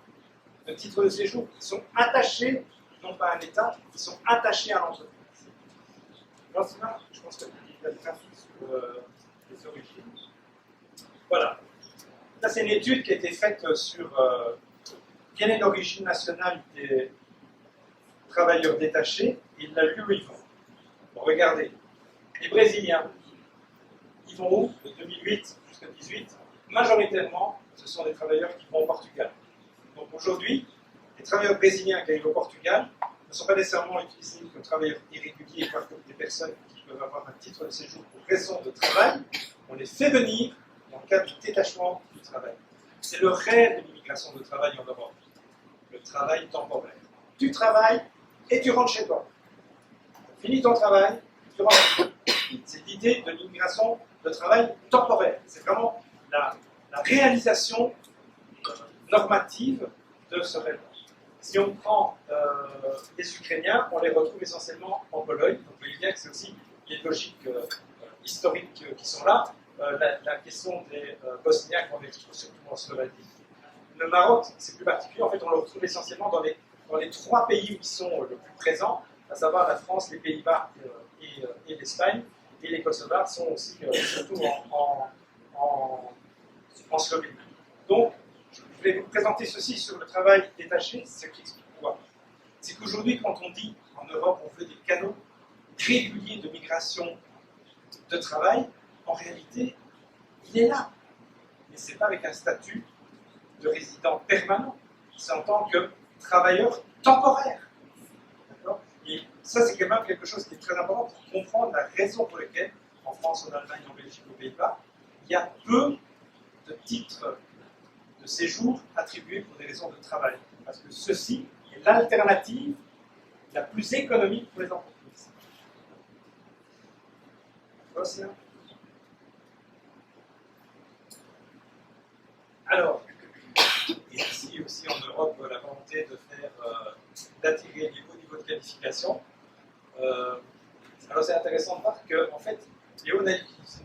de titre de séjour. Ils sont attachés, non pas à un État, ils sont attachés à l'entreprise. Alors, là, je pense qu'il y a des graphiques sur les origines. Voilà. Ça, c'est une étude qui a été faite sur quelle est l'origine nationale des travailleurs détachés et de la lieu où ils vont. Bon, regardez, les Brésiliens, ils vont où? De 2008 jusqu'à 2018, majoritairement, ce sont des travailleurs qui vont au Portugal. Donc aujourd'hui, les travailleurs brésiliens qui arrivent au Portugal ne sont pas nécessairement utilisés comme travailleurs irréguliers, comme des personnes qui peuvent avoir un titre de séjour pour raison de travail. On les fait venir dans le cadre du détachement du travail. C'est le rêve de l'immigration de travail en Europe. Le travail temporaire. Tu travailles et tu rentres chez toi. Tu finis ton travail, tu rentres chez toi. C'est l'idée de l'immigration de travail temporaire. C'est vraiment la réalisation normative de ce rêve. Si on prend les Ukrainiens, on les retrouve essentiellement en Pologne. Donc vous voyez bien que c'est aussi des logiques historiques qui sont là. La question des Bosniaques, on les retrouve surtout en Slovaquie. Le Maroc, c'est plus particulier. En fait, on le retrouve essentiellement dans les 3 pays où ils sont le plus présents, à savoir la France, les Pays-Bas et l'Espagne. Et les Kosovars sont aussi surtout en Slovénie. Donc, je vais vous présenter ceci sur le travail détaché, ce qui explique quoi. C'est qu'aujourd'hui, quand on dit en Europe, on veut des canaux réguliers de migration de travail, en réalité, il est là. Mais ce n'est pas avec un statut de résident permanent, c'est en tant que travailleur temporaire. D'accord ? Et ça, c'est quand même quelque chose qui est très important pour comprendre la raison pour laquelle, en France, en Allemagne, en Belgique, aux Pays-Bas, il y a peu de titres de séjour attribués pour des raisons de travail. Parce que ceci est l'alternative la plus économique pour les entreprises. Alors, ici aussi en Europe, la volonté de faire d'attirer les hauts niveaux de qualification. Alors c'est intéressant de voir que en fait, les hauts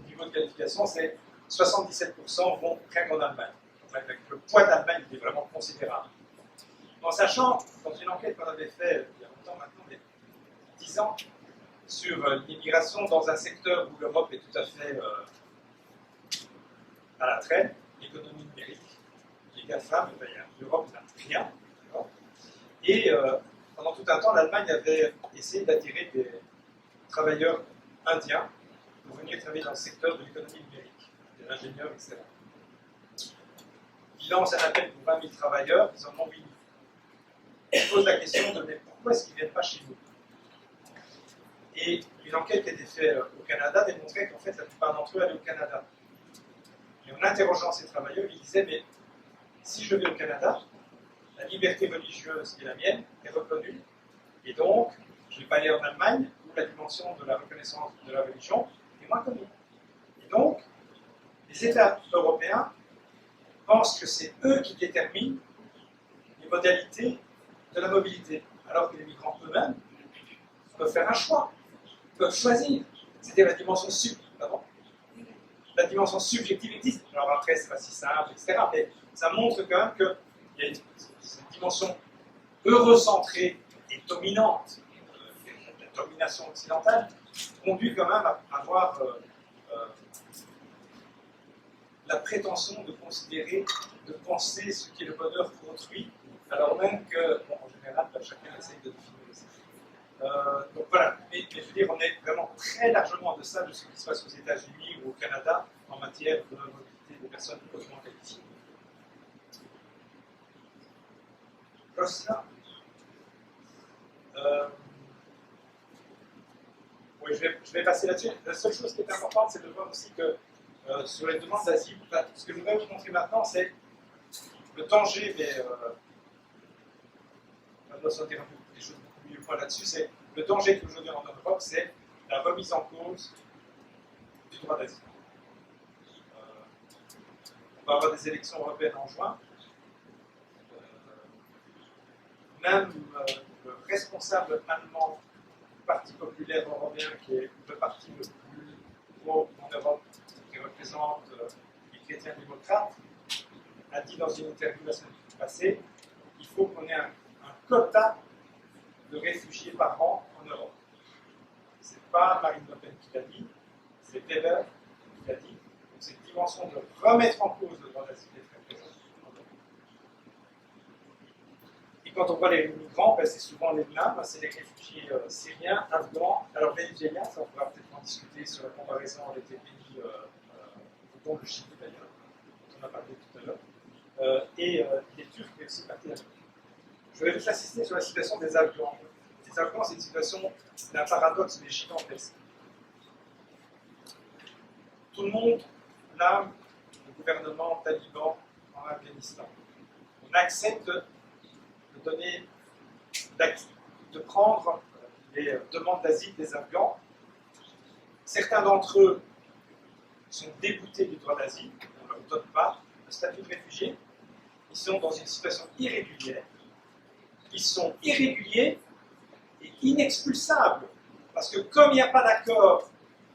niveaux de qualification, c'est 77% vont rien qu'en Allemagne. Le poids de l'Allemagne est vraiment considérable. En sachant, dans une enquête qu'on avait faite il y a longtemps maintenant, mais 10 ans, sur l'immigration dans un secteur où l'Europe est tout à fait à la traîne, l'économie numérique, les GAFAM, l'Europe n'a rien. Et pendant tout un temps, l'Allemagne avait essayé d'attirer des travailleurs indiens pour venir travailler dans le secteur de l'économie numérique, des ingénieurs, etc. Il lance un appel pour 20 000 travailleurs, ils en ont 8 000. Il pose la question de mais pourquoi est-ce qu'ils ne viennent pas chez nous? Et une enquête qui a été faite au Canada démontrait qu'en fait la plupart d'entre eux allaient au Canada. Et en interrogeant ces travailleurs, ils disaient mais si je vais au Canada, la liberté religieuse qui est la mienne est reconnue, et donc je ne vais pas aller en Allemagne où la dimension de la reconnaissance de la religion est moins connue. Et donc, les États européens pensent que c'est eux qui déterminent les modalités de la mobilité, alors que les migrants eux-mêmes peuvent faire un choix, peuvent choisir. C'était la dimension La dimension subjective existe. Alors après, c'est pas si simple, etc. Mais ça montre quand même qu'il y a une dimension eurocentrée et dominante, la domination occidentale, conduit quand même à avoir la prétention de considérer, de penser ce qui est le bonheur pour autrui Alors même que, bon, en général, chacun essaye de définir aussi. Donc voilà, mais je veux dire, on est vraiment très largement en deçà de ce qui se passe aux États-Unis ou au Canada en matière de mobilité des personnes hautement qualifiées. Costa. Oui, je vais passer là-dessus. La seule chose qui est importante, c'est de voir aussi que sur les demandes d'asile, ce que je voudrais vous montrer maintenant, c'est le danger, mais on doit sortir des choses beaucoup mieux là-dessus, c'est le danger qu'aujourd'hui en Europe, c'est la remise en cause du droit d'asile. On va avoir des élections européennes en juin. Même le responsable allemand du Parti populaire européen, qui est le parti le plus gros en Europe, qui représente les chrétiens démocrates, a dit dans une interview la semaine passée qu'il faut qu'on ait un quota de réfugiés par an en Europe. Ce n'est pas Marine Le Pen qui l'a dit, c'est Weber qui l'a dit. Donc cette dimension de remettre en cause le droit d'asile est très présente. Et quand on voit les migrants, ben, c'est souvent les mêmes, c'est les réfugiés syriens, afghans, alors vénézuéliens, ça on pourra peut-être en discuter sur la comparaison avec les pays, dont le Chili d'ailleurs, dont on a parlé tout à l'heure, et les Turcs, mais aussi partie d'Afrique. Je vais juste insister sur la situation des Afghans. Les Afghans, c'est une situation d'un paradoxe mais gigantesque. Tout le monde blâme le gouvernement taliban en Afghanistan. On accepte de prendre les demandes d'asile des Afghans. Certains d'entre eux sont déboutés du droit d'asile, on ne leur donne pas le statut de réfugié. Ils sont dans une situation irrégulière. Ils sont irréguliers et inexpulsables. Parce que comme il n'y a pas d'accord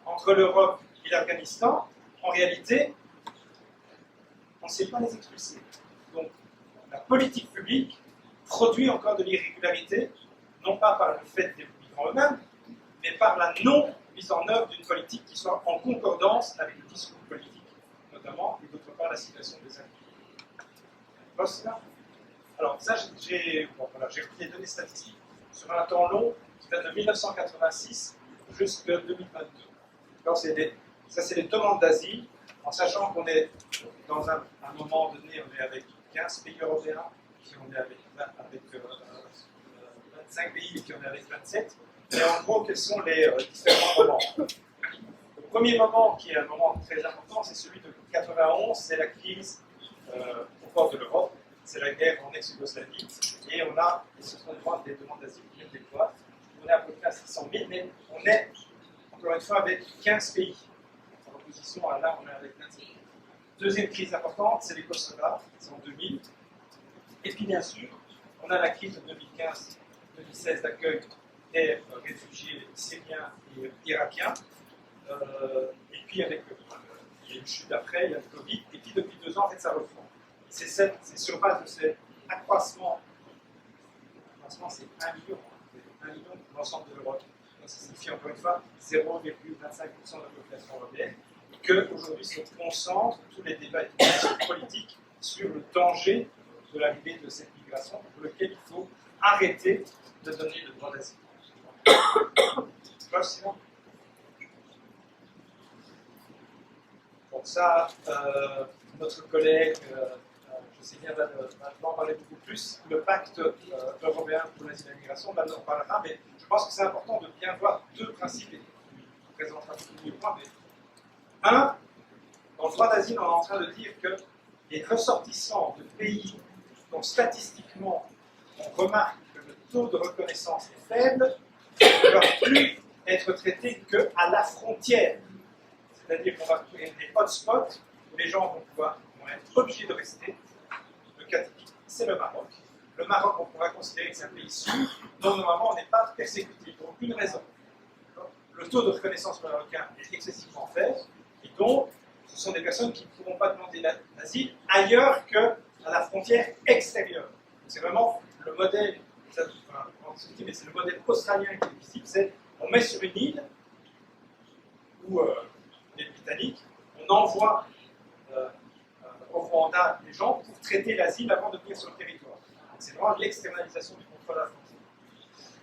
entre l'Europe et l'Afghanistan, en réalité, on ne sait pas les expulser. Donc, la politique publique produit encore de l'irrégularité, non pas par le fait des migrants eux-mêmes, mais par la non-mise en œuvre d'une politique qui soit en concordance avec le discours politique, notamment, et d'autre part la situation des Afghans. Alors, ça, j'ai pris les données statistiques sur un temps long qui va de 1986 jusqu'à 2022. Alors, ça, c'est les demandes d'asile, en sachant qu'on est dans un moment donné, on est avec 15 pays européens, puis on est avec 25 pays, et puis on est avec 27. Et en gros, quels sont les différents moments? Le premier moment, qui est un moment très important, c'est celui de 91, c'est la crise au port de l'Europe. C'est la guerre en ex-Yougoslavie, et on a, et ce sont des demandes d'asile qui viennent des Croates, on est à peu près à 600 000, mais on est, encore une fois, avec 15 pays. En opposition à là, on est avec 27 pays. Deuxième crise importante, c'est les Kosovars, c'est en 2000. Et puis, bien sûr, on a la crise de 2015-2016 d'accueil des réfugiés syriens et irakiens. Et puis, avec il y a une chute après, il y a le Covid, et puis depuis 2 ans, en fait, ça reprend. C'est sur base de cet accroissement, c'est 1 million pour l'ensemble de l'Europe. Donc ça signifie encore une fois 0,25% de la population européenne, et qu'aujourd'hui se concentrent tous les débats et toutes les discussions politiques sur le danger de l'arrivée de cette migration, pour lequel il faut arrêter de donner le droit d'asile. Sinon bon, ça, notre collègue, je sais bien, va en parler beaucoup plus. Le pacte européen pour l'asile et la migration, là, on en parlera, mais je pense que c'est important de bien voir 2 principes, et je présenterai tous les points. Mais un, dans le droit d'asile, on est en train de dire que les ressortissants de pays dont statistiquement on remarque que le taux de reconnaissance est faible ne doivent plus être traités qu'à la frontière. C'est-à-dire qu'on va créer des hotspots où les gens vont être obligés de rester. Le cas typique, c'est le Maroc. Le Maroc, on pourra considérer que c'est un pays sûr, dont normalement on n'est pas persécuté pour aucune raison. Le taux de reconnaissance marocain est excessivement faible, et donc ce sont des personnes qui ne pourront pas demander l'asile ailleurs qu'à la frontière extérieure. C'est vraiment le modèle, mais c'est le modèle australien qui est visible, c'est on met sur une île où les Britanniques, on envoie au Rwanda les gens pour traiter l'asile avant de venir sur le territoire. C'est vraiment l'externalisation du contrôle à la frontière.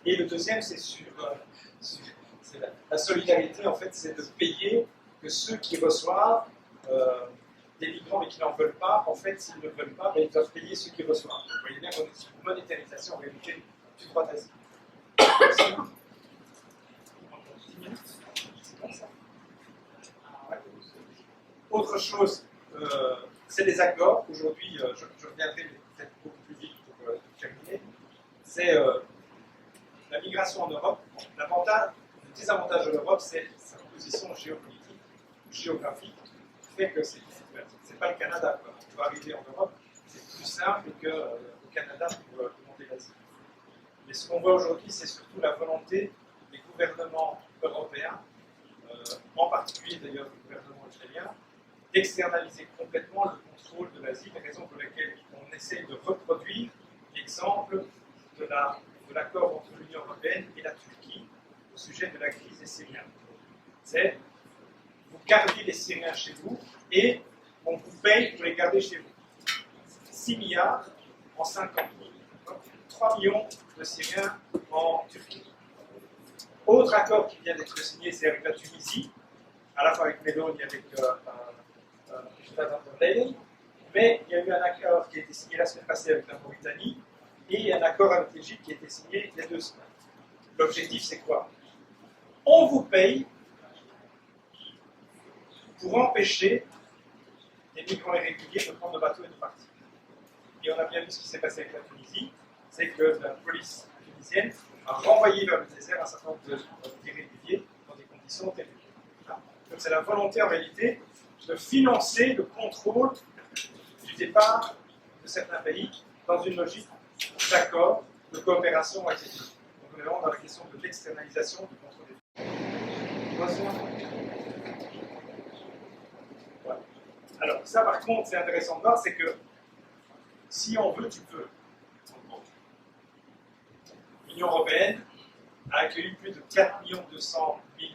Et le deuxième, c'est c'est la solidarité, en fait, c'est de payer que ceux qui reçoivent des migrants mais qui n'en veulent pas, en fait, s'ils ne veulent pas, ben, ils doivent payer ceux qui reçoivent. Vous voyez bien qu'on est sur une monétarisation en réalité du droit d'asile. Autre chose, c'est les accords. Aujourd'hui, je reviendrai peut-être beaucoup plus vite pour terminer. C'est la migration en Europe. Le désavantage de l'Europe, c'est sa position géopolitique, géographique, qui fait que c'est pas le Canada. Quoi. Pour arriver en Europe, c'est plus simple qu'au Canada pour demander l'asile. Mais ce qu'on voit aujourd'hui, c'est surtout la volonté des gouvernements européens, en particulier d'ailleurs le gouvernement ukrainien, d'externaliser complètement le contrôle de l'asile, raison pour laquelle on essaie de reproduire l'exemple de l'accord entre l'Union européenne et la Turquie au sujet de la crise des Syriens. C'est vous gardez les Syriens chez vous et on vous paye pour les garder chez vous. 6 milliards en 5 ans. 3 millions de Syriens en Turquie. Autre accord qui vient d'être signé, c'est avec la Tunisie, à la fois avec Meloni et avec mais il y a eu un accord qui a été signé la semaine passée avec la Mauritanie et un accord avec l'Égypte qui a été signé il y a 2 semaines. L'objectif, c'est quoi? On vous paye pour empêcher les migrants irréguliers de prendre le bateau et de partir. Et on a bien vu ce qui s'est passé avec la Tunisie, c'est que la police tunisienne a renvoyé vers le désert un certain nombre d'irréguliers dans des conditions terribles. Donc c'est la volonté en réalité de financer le contrôle du départ de certains pays dans une logique d'accord, de coopération avec les pays. Donc on est vraiment dans la question de l'externalisation du contrôle des pays. Voilà. Alors ça par contre c'est intéressant de voir, c'est que si on veut, tu peux. L'Union européenne a accueilli plus de 4 200 000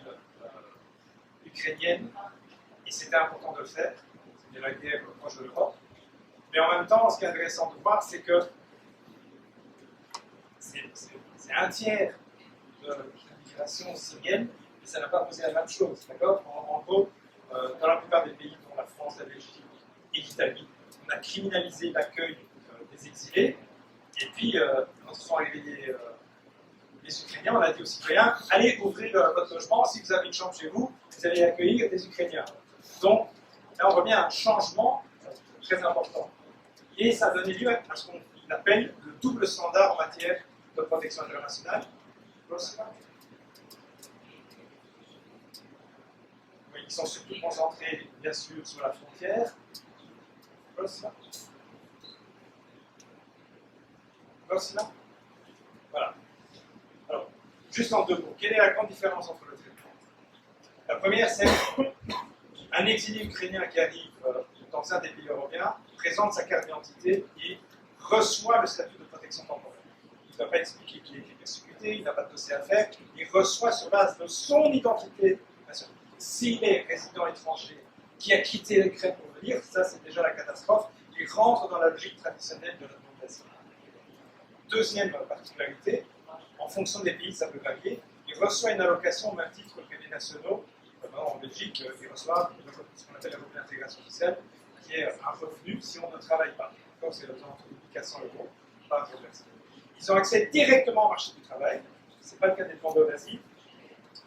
Ukrainiennes, et c'était important de le faire, c'était la guerre proche de l'Europe. Mais en même temps, ce qui est intéressant de voir, c'est que c'est un tiers de l'immigration syrienne, et ça n'a pas posé la même chose, d'accord? En gros, dans la plupart des pays, dont la France, la Belgique et l'Italie, on a criminalisé l'accueil des exilés, et puis, quand sont arrivés les Ukrainiens, on a dit aux citoyens, allez ouvrir votre logement, si vous avez une chambre chez vous, vous allez accueillir des Ukrainiens. Donc, là, on revient à un changement très important. Et ça a donné lieu à ce qu'on appelle le double standard en matière de protection internationale. Oui, ils sont surtout concentrés, bien sûr, sur la frontière. Voilà. Alors, juste en 2 mots, quelle est la grande différence entre le traitement? La première, c'est un exilé ukrainien qui arrive dans un des pays européens, présente sa carte d'identité et reçoit le statut de protection temporaire. Il ne doit pas expliquer qu'il a été persécuté, il n'a pas de dossier à faire, il reçoit sur base de son identité nationale. S'il est résident étranger qui a quitté l'Ukraine pour venir, ça c'est déjà la catastrophe, il rentre dans la logique traditionnelle de la demande d'asile. Deuxième particularité, en fonction des pays, ça peut varier, il reçoit une allocation au même titre que les nationaux. En Belgique, ils reçoivent ce qu'on appelle la revenu d'intégration sociale, qui est un revenu si on ne travaille pas. Donc c'est entre 400 € par personne. Ils ont accès directement au marché du travail. Ce n'est pas le cas des demandeurs d'asile,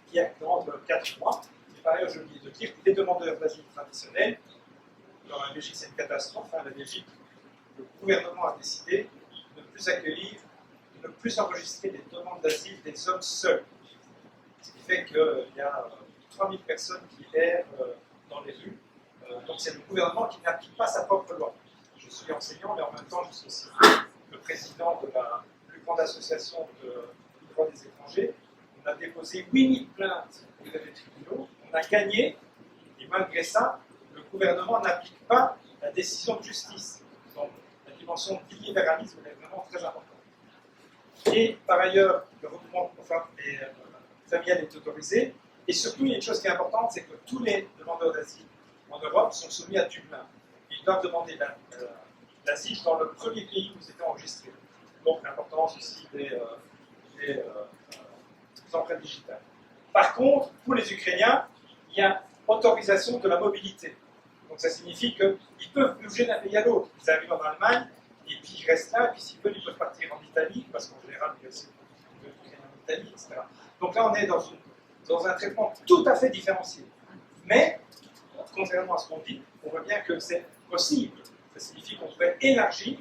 qui attendent 4 mois. Et par ailleurs, j'ai oublié de dire que les demandeurs d'asile traditionnels, dans la Belgique, c'est une catastrophe. La Belgique, le gouvernement a décidé de ne plus accueillir, de ne plus enregistrer des demandes d'asile des hommes seuls. Ce qui fait qu'il y a 3000 personnes qui errent dans les rues. Donc c'est le gouvernement qui n'applique pas sa propre loi. Je suis enseignant, mais en même temps, je suis aussi le président de la plus grande association de droit des étrangers. On a déposé 8000 plaintes auprès des tribunaux. On a gagné, et malgré ça, le gouvernement n'applique pas la décision de justice. Donc la dimension du libéralisme est vraiment très importante. Et par ailleurs, le regroupement familial est autorisé. Et surtout, il y a une chose qui est importante, c'est que tous les demandeurs d'asile en Europe sont soumis à Dublin. Ils doivent demander l'asile dans le premier pays où ils étaient enregistrés. Donc l'importance aussi des empreintes digitales. Par contre, pour les Ukrainiens, il y a autorisation de la mobilité. Donc ça signifie qu'ils peuvent bouger d'un pays à l'autre. Ils arrivent en Allemagne, et puis ils restent là, et puis s'ils veulent, ils peuvent partir en Italie, parce qu'en général, il y a aussi des Ukrainiens en Italie, etc. Donc là, on est dans un traitement tout à fait différencié. Mais, contrairement à ce qu'on dit, on voit bien que c'est possible. Ça signifie qu'on pourrait élargir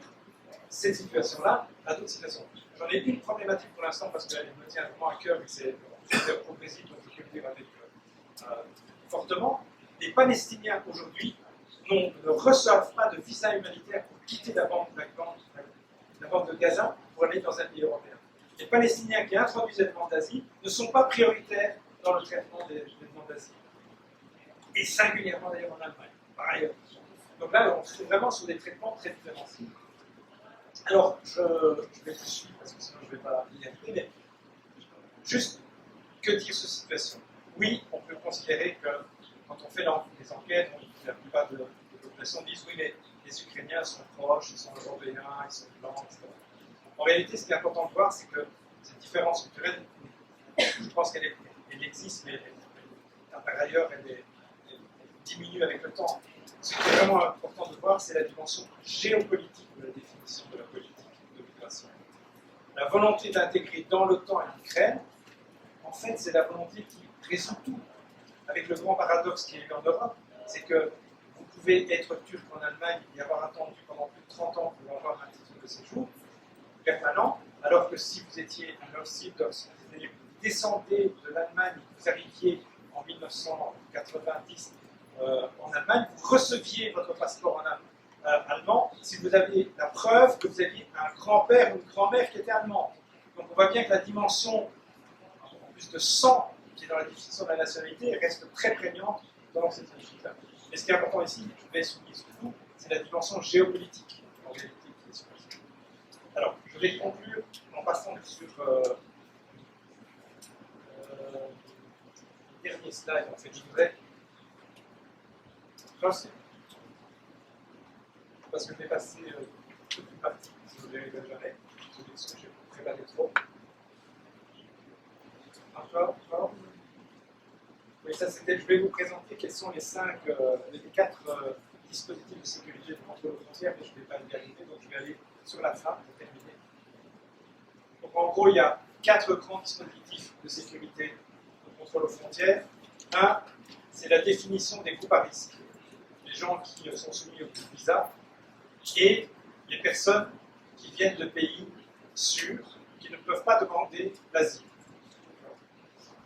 cette situation-là à d'autres situations. J'en ai une problématique pour l'instant parce qu'elle me tient vraiment à cœur, et c'est au Brésil, donc je peux le dire avec fortement. Les Palestiniens aujourd'hui ne reçoivent pas de visa humanitaire pour quitter la bande de Gaza pour aller dans un pays européen. Les Palestiniens qui introduisent les demandes d'asile ne sont pas prioritaires dans le traitement des demandes d'asile. Et singulièrement d'ailleurs en Allemagne, par ailleurs. Donc là, on se trouve vraiment sur des traitements très différenciés. Alors, je vais tout suivre parce que sinon je ne vais pas y arriver, mais juste, que dire sur cette situation? Oui, on peut considérer que quand on fait les enquêtes, la plupart de la population disent oui, mais les Ukrainiens sont proches, ils sont européens, ils sont blancs, etc. En réalité, ce qui est important de voir, c'est que cette différence culturelle, je pense qu'elle existe, mais par ailleurs, elle diminue avec le temps. Ce qui est vraiment important de voir, c'est la dimension géopolitique de la définition de la politique de migration. La volonté d'intégrer dans l'OTAN et l'Ukraine, en fait, c'est la volonté qui résout tout. Avec le grand paradoxe qu'il y a eu en Europe, c'est que vous pouvez être turc en Allemagne et avoir attendu pendant plus de 30 ans pour avoir un titre de séjour permanent, alors que si vous étiez un orthodoxe, vous descendez de l'Allemagne, vous arriviez en 1990 en Allemagne, vous receviez votre passeport allemand si vous aviez la preuve que vous aviez un grand-père ou une grand-mère qui était allemand. Donc on voit bien que la dimension, en plus de sang, qui est dans la définition de la nationalité, reste très prégnante dans cette définition. Et ce qui est important ici, je vais souligner surtout, c'est la dimension géopolitique, en réalité, qui est sur le sujet. Alors, je vais conclure en passant sur le dernier slide, en fait, je voudrais parce que je vais passer toute une partie, si vous ne verrez jamais, parce que j'ai préparé trop. Encore. Oui, ça c'était, je vais vous présenter quels sont les 4 dispositifs de sécurité de contrôle aux frontières, mais je ne vais pas y arriver, donc je vais aller sur la fin pour terminer. Donc en gros, il y a 4 grands dispositifs de sécurité de contrôle aux frontières. Un, c'est la définition des groupes à risque. Les gens qui sont soumis au visa et les personnes qui viennent de pays sûrs, qui ne peuvent pas demander l'asile.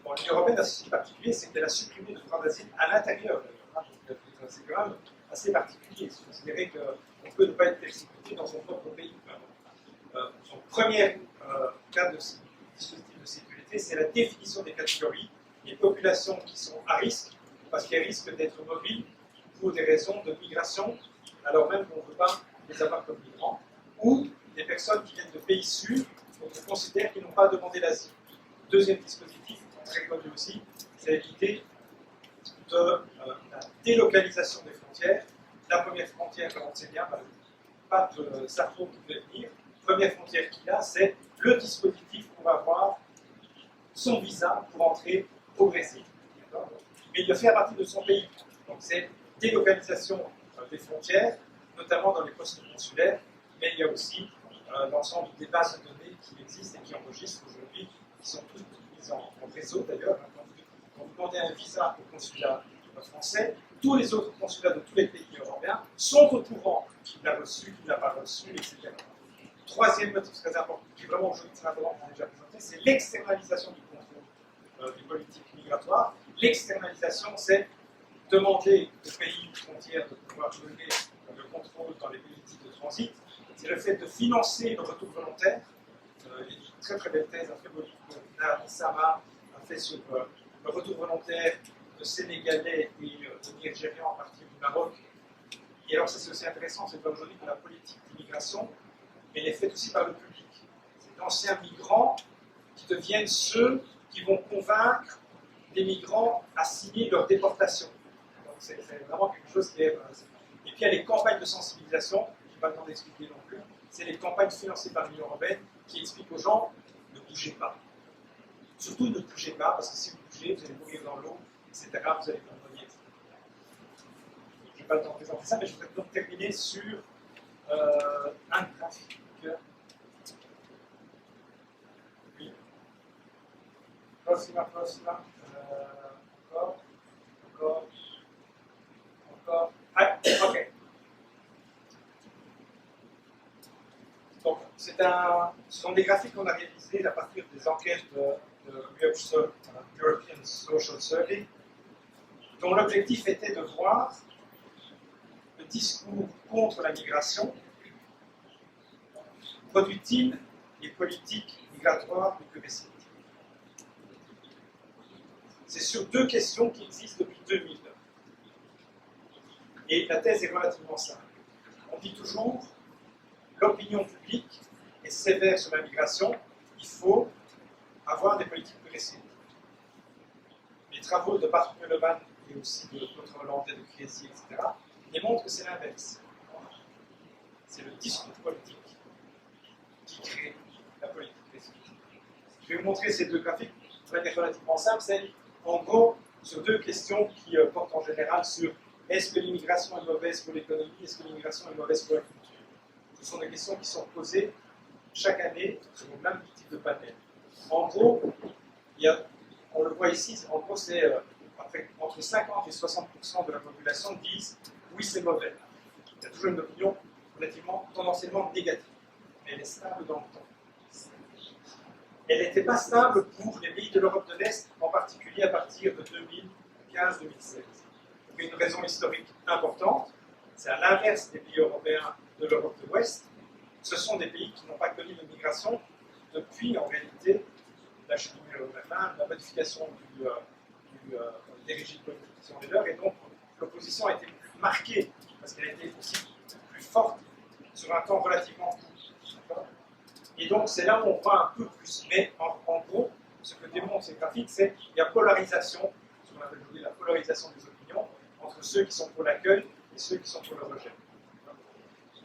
Bon, l'Union européenne a ceci particulier, c'est qu'elle a supprimé le droit d'asile à l'intérieur. C'est quand même assez particulier. C'est considérer qu'on peut ne pas être persécuté dans son propre pays. Son premier cadre de dispositif de sécurité, c'est la définition des catégories, des populations qui sont à risque, parce qu'elles risquent d'être mobiles pour des raisons de migration, alors même qu'on ne veut pas les avoir comme migrants, ou des personnes qui viennent de pays sûrs, dont on considère qu'ils n'ont pas demandé l'asile. Deuxième dispositif, très connu aussi, c'est l'idée de la délocalisation des frontières. La première frontière, comme on sait bien, pas de Sarko qui devait venir. Première frontière qu'il a, c'est le dispositif pour avoir son visa pour entrer au Brésil. Mais il le fait à partir de son pays. Donc c'est délocalisation des frontières, notamment dans les postes consulaires, mais il y a aussi l'ensemble des bases de données qui existent et qui enregistrent aujourd'hui, qui sont toutes mises en réseau d'ailleurs. Quand vous demandez un visa au consulat français, tous les autres consulats de tous les pays européens sont au courant qu'il l'a reçu, qu'il ne l'a pas reçu, etc. Troisième motif très important, qui est vraiment aujourd'hui très important qu'on a déjà présenté, c'est l'externalisation du contrôle des politiques migratoires. L'externalisation, c'est demander aux pays frontières de pouvoir mener le contrôle dans les politiques de transit. C'est le fait de financer le retour volontaire. Il y a une très très belle thèse, un très beau livre que Naomi Sama a fait sur le retour volontaire de Sénégalais et de Nigérians à partir du Maroc. Et alors ça c'est aussi intéressant, c'est qu'aujourd'hui que la politique d'immigration, elle est faite aussi par le public. C'est d'anciens migrants qui deviennent ceux qui vont convaincre les migrants à signer leur déportation. Donc c'est vraiment quelque chose qui est... Et puis il y a les campagnes de sensibilisation. pas le temps d'expliquer non plus, c'est les campagnes financées par l'Union européenne qui expliquent aux gens ne bougez pas. Surtout ne bougez pas, parce que si vous bougez, vous allez mourir dans l'eau, etc. Vous allez vous noyer, etc. Je n'ai pas le temps de présenter ça, mais je voudrais donc terminer sur un graphique. Oui. Prossima. Encore. Ah, ok. Donc, ce sont des graphiques qu'on a réalisés à partir des enquêtes de European Social Survey, dont l'objectif était de voir le discours contre la migration produit-il les politiques migratoires les plus récentes. C'est sur deux questions qui existent depuis 2000. Et la thèse est relativement simple. On dit toujours l'opinion publique est sévère sur la migration, il faut avoir des politiques plus récentes. Les travaux de Bart Meuleman et aussi de d'autres Hollandais de Crécy, etc., démontrent que c'est l'inverse. C'est le discours politique qui crée la politique récente. Je vais vous montrer ces deux graphiques de manière relativement simple. C'est en gros sur deux questions qui portent en général sur est-ce que l'immigration est mauvaise pour l'économie, est-ce que l'immigration est mauvaise pour la culture. Ce sont des questions qui sont posées chaque année sur le même type de panel. En gros, on le voit ici, en gros, c'est entre 50 et 60% de la population disent oui, c'est mauvais. Il y a toujours une opinion relativement tendanciellement négative, mais elle est stable dans le temps. Elle n'était pas stable pour les pays de l'Europe de l'Est, en particulier à partir de 2015-2016. Pour une raison historique importante, c'est à l'inverse des pays européens de l'Europe de l'Ouest, ce sont des pays qui n'ont pas connu de migration depuis, en réalité, la modification des régimes politiques qui sont les leurs, et donc l'opposition a été plus marquée, parce qu'elle a été aussi plus forte sur un temps relativement court. Et donc c'est là où on voit un peu plus. Mais en gros, ce que démontrent ces graphiques, c'est qu'il y a polarisation, ce qu'on appelle aujourd'hui la polarisation des opinions, entre ceux qui sont pour l'accueil et ceux qui sont pour le rejet.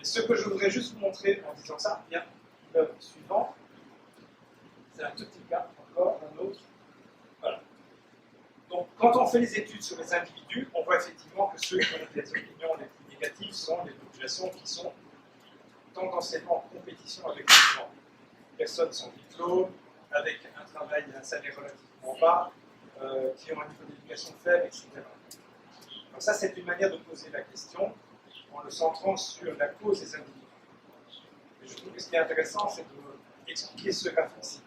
Et ce que je voudrais juste vous montrer en disant ça, bien, le suivant, c'est un tout petit cas, encore un autre. Voilà. Donc, quand on fait les études sur les individus, on voit effectivement que ceux qui ont des opinions les plus négatives sont les populations qui sont tendanciellement en compétition avec les gens. Personnes sans diplôme, avec un travail et un salaire relativement bas, qui ont un niveau d'éducation faible, etc. Donc ça, c'est une manière de poser la question en le centrant sur la cause des individus. Et je trouve que ce qui est intéressant, c'est d'expliquer ce graphique-ci.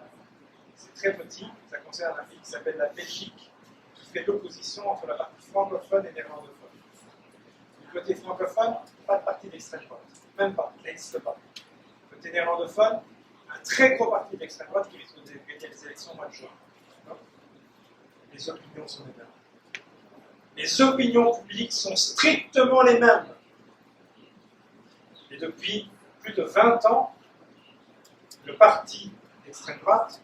C'est très petit, ça concerne un pays qui s'appelle la Belgique, qui fait l'opposition entre la partie francophone et néerlandophone. Du côté francophone, pas de parti d'extrême droite, même pas, il n'existe pas. Du côté néerlandophone, un très gros parti d'extrême droite qui risque de gagner les élections au mois de juin. Les opinions sont les mêmes. Les opinions publiques sont strictement les mêmes. Et depuis plus de 20 ans, le parti d'extrême droite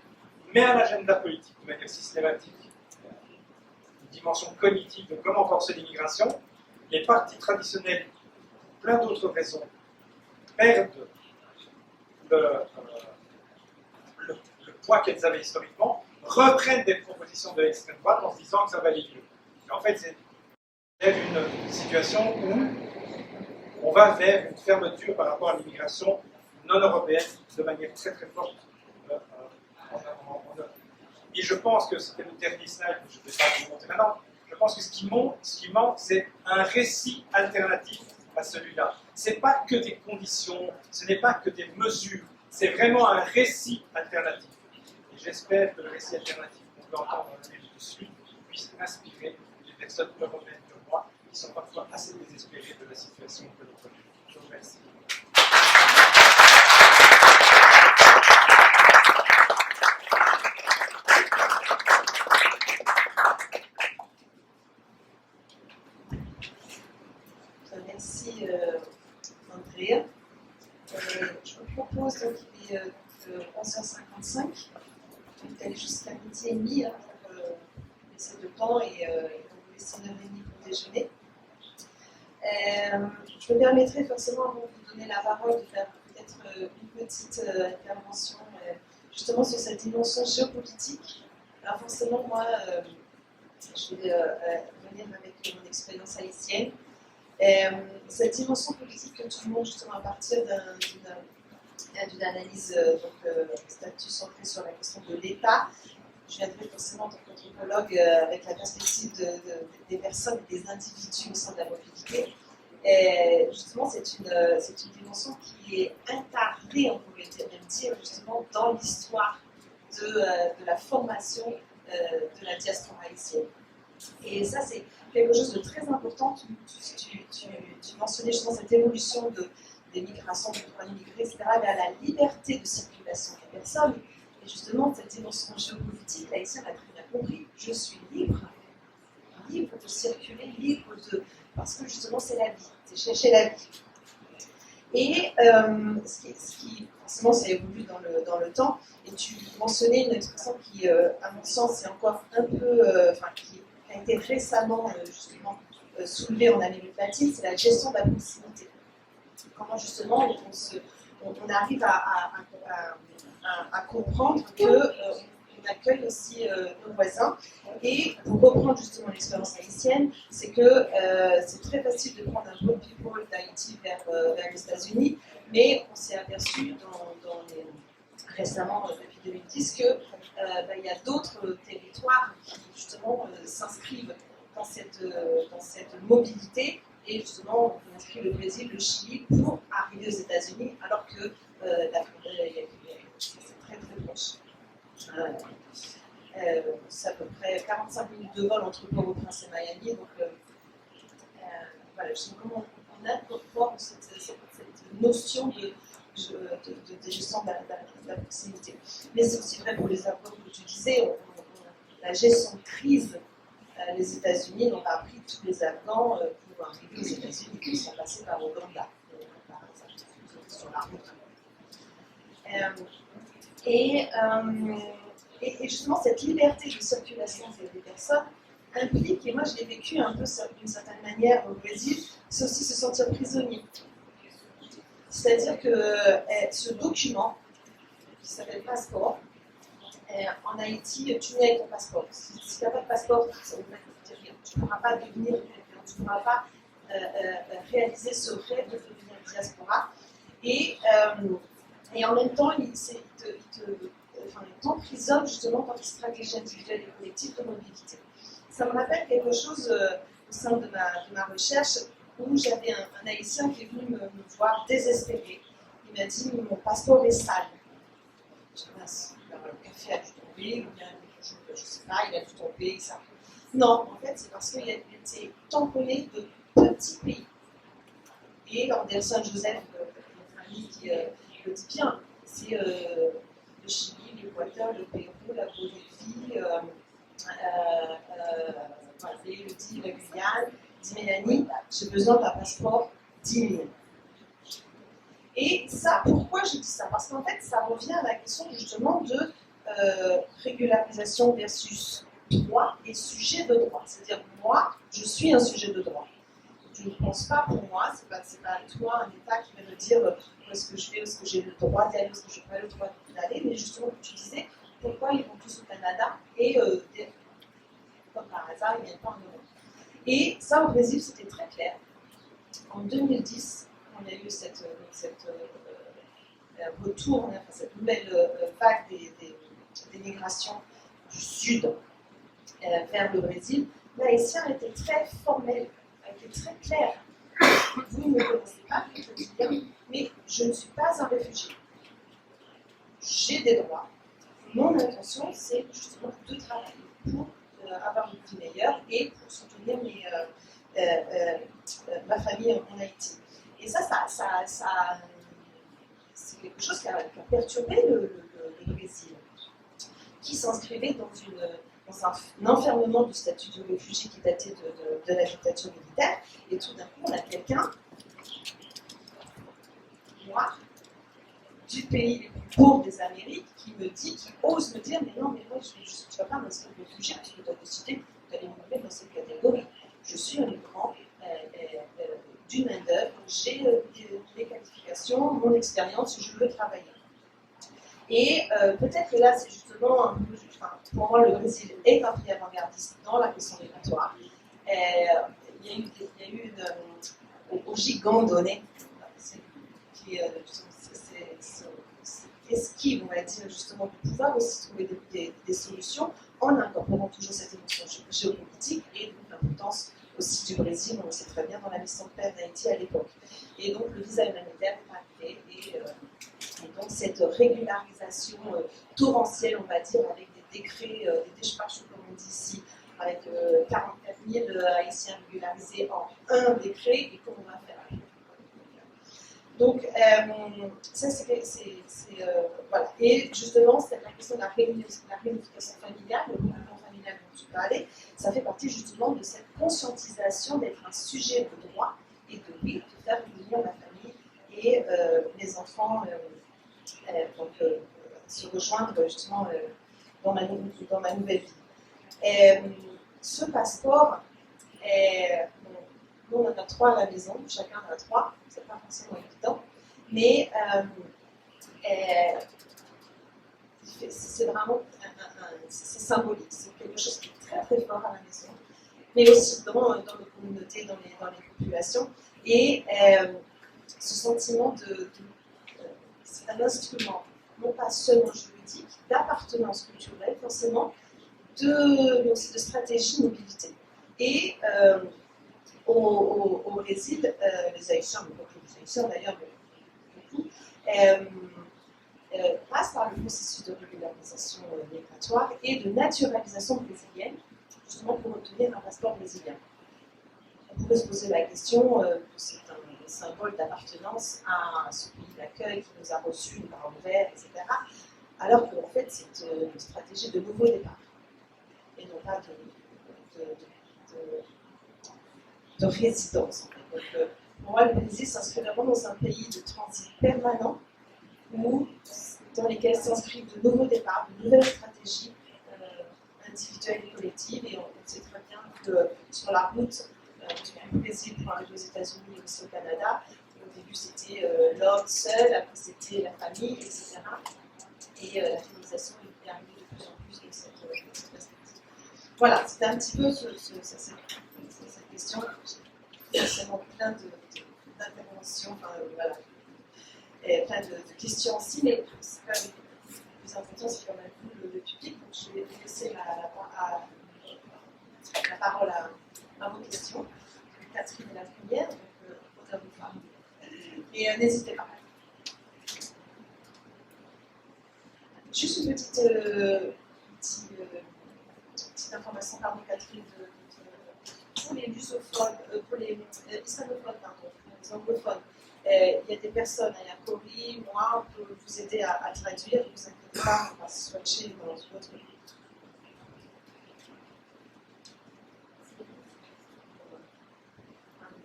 met à l'agenda politique de manière systématique une dimension cognitive de comment forcer l'immigration. Les partis traditionnels, pour plein d'autres raisons, perdent le poids qu'elles avaient historiquement, reprennent des propositions de l'extrême droite en se disant que ça va aller mieux. Et en fait, c'est une situation où on va vers une fermeture par rapport à l'immigration non européenne de manière très très forte. Et je pense que c'était le dernier slide que je ne vais pas vous montrer maintenant. Je pense que ce qui manque, c'est un récit alternatif à celui-là. Ce n'est pas que des conditions, ce n'est pas que des mesures, c'est vraiment un récit alternatif. Et j'espère que le récit alternatif qu'on peut entendre dans le livre dessus puisse inspirer les personnes européennes comme moi qui sont parfois assez désespérées de la situation que nous connaissons. Je vous remercie. Merci Andrea. Je vous propose, donc il est 11h55, d'aller jusqu'à midi et demi pour laisser de temps et vous laisser 1h30 pour déjeuner. Je me permettrai forcément, avant de vous donner la parole, de faire peut-être une petite intervention justement sur cette dimension géopolitique. Alors forcément, moi, je vais venir avec mon expérience haïtienne. Cette dimension politique que tout le monde, justement, à partir d'une analyse statut centré sur la question de l'État, je viendrai forcément en tant qu'anthropologue avec la perspective des personnes et des individus au sein de la mobilité. Et justement, c'est une dimension qui est incarnée, on pourrait même dire, justement, dans l'histoire de la formation de la diaspora haïtienne. Et ça, c'est quelque chose de très important. Tu mentionnais justement cette évolution des migrations, des droits immigrés, etc., vers la liberté de circulation des personnes. Et justement, cette dimension géopolitique, l'haïtien l'a très bien compris. Je suis libre de circuler, parce que justement, c'est la vie, c'est chercher la vie. Et ce qui forcément, ça évolue dans le temps. Et tu mentionnais une expression qui, à mon sens, est encore un peu, qui a été récemment justement soulevée en Amérique latine, c'est la gestion de la proximité. Comment justement on arrive à comprendre qu'on accueille aussi nos voisins. Et pour reprendre justement l'expérience haïtienne, c'est que c'est très facile de prendre un road people d'Haïti vers les États-Unis, mais on s'est aperçu récemment, depuis 2010, qu'il y a d'autres territoires qui justement s'inscrivent dans cette mobilité. Et justement, on inscrit le Brésil, le Chili pour arriver aux États-Unis, alors que c'est très très proche. C'est à peu près 45 minutes de vol entre Port-au-Prince et Miami. Donc voilà, je sais comment on incorpore cette notion de gestion de la proximité. Mais c'est aussi vrai pour les Afghans que tu disais, la gestion de crise. Les États-Unis n'ont pas pris tous les Afghans pour arriver aux États-Unis, qui sont passés par Ouganda, sur la route. Et justement, cette liberté de circulation des personnes implique, et moi je l'ai vécu un peu d'une certaine manière au Brésil, c'est aussi se sentir prisonnier. C'est-à-dire que ce document, qui s'appelle passeport, en Haïti, tu n'as avec ton passeport. Si tu n'as pas de passeport, ça ne veut dire rien. Tu ne pourras pas devenir quelqu'un, tu ne pourras pas réaliser ce rêve de devenir diaspora. Et en même temps, il t'emprisonne justement dans les stratégies individuelles et collectives de mobilité. Ça me rappelle quelque chose au sein de ma recherche où j'avais un Haïtien qui est venu me voir désespéré. Il m'a dit « Mon passeport est sale ». Je pense, le café a dû tomber, ou bien je ne sais pas, il a dû tomber, ça. Non, en fait, c'est parce qu'il a été tamponné de petits pays. Et Anderson Joseph, notre ami qui le dit bien, c'est le Chili, l'Équateur, le Pérou, la Bolivie, le dit la Guyane, dit Mélanie, j'ai besoin d'un passeport digne. Et ça, pourquoi je dis ça? Parce qu'en fait, ça revient à la question justement de régularisation versus droit et sujet de droit. C'est-à-dire, moi, je suis un sujet de droit. Je ne pense pas pour moi, c'est pas toi, un État qui va me dire où est-ce que je vais, où est-ce que j'ai le droit d'aller, où est-ce que je n'ai pas le droit d'aller, mais justement, comme tu disais, pourquoi ils vont tous au Canada et, comme par hasard, ils ne viennent pas en Europe. Et ça, au Brésil, c'était très clair. En 2010, on a eu cette retour, cette nouvelle vague des migrations du sud vers le Brésil. L'haïtien était très formel, était très clair. Vous ne me connaissez pas, je dis bien, mais je ne suis pas un réfugié. J'ai des droits. Mon intention, c'est justement de travailler pour avoir une vie meilleure et pour soutenir ma famille en Haïti. Et ça c'est quelque chose qui a perturbé le Brésil, qui s'inscrivait dans un enfermement du statut de réfugié qui datait de la dictature militaire. Et tout d'un coup, on a quelqu'un noir du pays le plus pauvre des Amériques qui ose me dire mais non, mais moi, tu ne vas pas m'inscrire réfugié parce que tu as décidé d'aller me mettre dans cette catégorie. Je suis un migrant d'une main-d'œuvre, j'ai les qualifications, mon expérience, je veux travailler. Et peut-être que là, c'est justement un peu, enfin, pour moi, le Brésil est un pays avant-gardiste dans la question migratoire. Il y a eu au Gigandonné, qui est esquive, on va dire, justement, de pouvoir aussi trouver des solutions en incorporant toujours cette dimension géopolitique et donc l'importance aussi du Brésil, on le sait très bien, dans la mission de paix d'Haïti à l'époque. Et donc le visa humanitaire est arrivé et donc cette régularisation torrentielle, on va dire, avec des décrets, des décharges, comme on dit ici, avec 44 000 Haïtiens régularisés en un décret, et comment on va faire après. Donc, ça, voilà. Et justement, c'est la question de la réunification familiale, le regroupement familial dont tu parlais, ça fait partie justement de cette conscientisation d'être un sujet de droit et de oui, de faire réunir la famille et les enfants se rejoindre justement dans ma nouvelle vie. Ce passeport, nous on en a 3 à la maison, chacun en a 3, c'est pas forcément évident, mais c'est vraiment c'est symbolique, c'est quelque chose qui est très très fort à la maison, mais aussi dans les communautés, dans les populations, et ce sentiment c'est un instrument, non pas seulement juridique, d'appartenance culturelle forcément, mais aussi de stratégie de mobilité. Et au Brésil, les Haïtiens, mais pas que les Haïtiens d'ailleurs, mais beaucoup, passent par le processus de régularisation migratoire et de naturalisation brésilienne, justement pour obtenir un passeport brésilien. On pourrait se poser la question que c'est un symbole d'appartenance à ce pays d'accueil qui nous a reçus par ouvert, etc. Alors qu'en fait, c'est une stratégie de nouveau départ et non pas de résidence. Donc, pour moi, le Brésil s'inscrit vraiment dans un pays de transit permanent dans lesquels s'inscrivent de nouveaux départs, de nouvelles stratégies individuelles et collectives. Et on sait très bien que sur la route du Brésil pour arriver aux États-Unis et aussi au Canada, au début c'était l'homme seul, après c'était la famille, etc. Et la féminisation est arrivée de plus en plus de cette perspective. Voilà, c'était un petit peu cette question. Il y a forcément plein d'interventions, enfin, voilà, et plein de questions aussi, mais c'est quand même le plus important, c'est quand même le public. Donc je vais laisser la parole à vos questions. Catherine est la première, donc honneur aux femmes. Et n'hésitez pas. Juste une petite information, pardon, Catherine, pour les lusophones, pour les islamophones, pardon, pour les anglophones. Il y a des personnes, il y a Cory, moi, on peut vous aider à traduire, ne vous inquiétez pas, on va se swatcher dans votre groupe.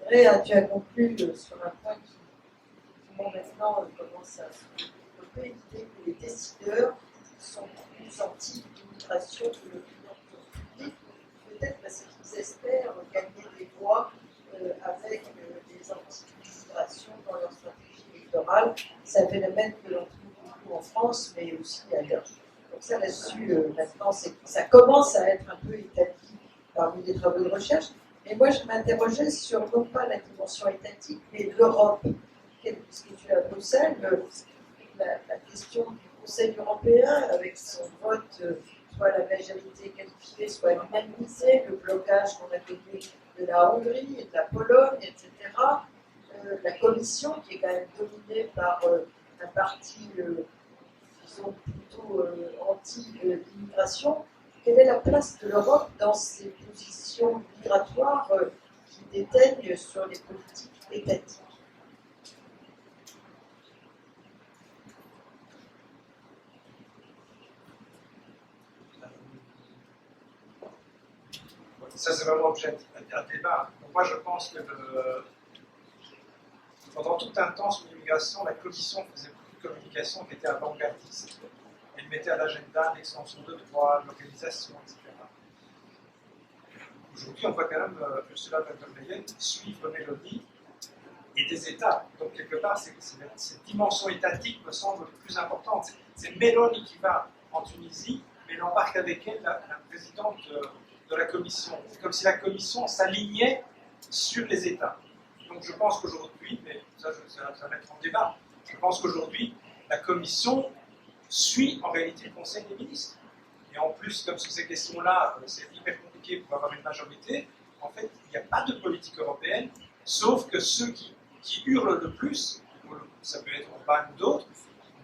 Andrea, tu as conclu sur un point qui maintenant commence à se développer, l'idée que les décideurs sont plus anti-immigration que l'opinion publique, peut-être parce qu'ils espèrent gagner des voix avec des anti-immigration dans leur stratégie électorale. C'est un phénomène que l'on trouve beaucoup en France, mais aussi ailleurs. Donc ça, là-dessus, maintenant, ça commence à être un peu établi parmi les travaux de recherche. Et moi, je m'interrogeais sur non pas la dimension étatique, mais l'Europe. Puisque tu es à Bruxelles, la question du Conseil européen, avec son vote, soit la majorité qualifiée, soit l'unanimité, le blocage qu'on a connu de la Hongrie et de la Pologne, etc. La Commission, qui est quand même dominée par un parti, disons, plutôt anti-immigration. Quelle est la place de l'Europe dans ces positions migratoires qui déteignent sur les politiques étatiques? Ça, c'est vraiment objet d'un débat. Donc, moi, je pense que pendant tout un temps sur l'immigration, la Commission faisait beaucoup de communication qui était avant-gardiste. Elle mettait à l'agenda l'extension de droits, l'organisation, etc. Aujourd'hui, on voit quand même Ursula von der Leyen suivre Mélanie et des États. Donc, quelque part, cette dimension étatique me semble plus importante. C'est Meloni qui va en Tunisie, mais elle embarque avec elle la présidente de la Commission. C'est comme si la Commission s'alignait sur les États. Donc, je pense qu'aujourd'hui, mais ça va mettre en débat, je pense qu'aujourd'hui, la Commission suit en réalité le Conseil des ministres. Et en plus, comme sur ces questions-là, c'est hyper compliqué pour avoir une majorité, en fait, il n'y a pas de politique européenne, sauf que ceux qui hurlent le plus, ça peut être Orbán ou d'autres,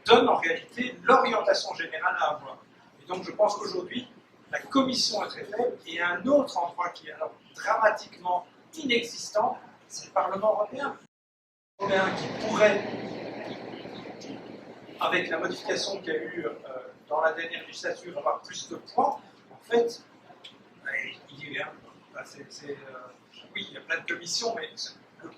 donnent en réalité l'orientation générale à avoir. Et donc je pense qu'aujourd'hui, la Commission est très faible, et un autre endroit qui est alors dramatiquement inexistant, c'est le Parlement européen. Le Parlement européen qui pourrait, avec la modification qu'il y a eu dans la dernière législature, avoir plus de poids, en fait, oui, il y a plein de commissions, mais le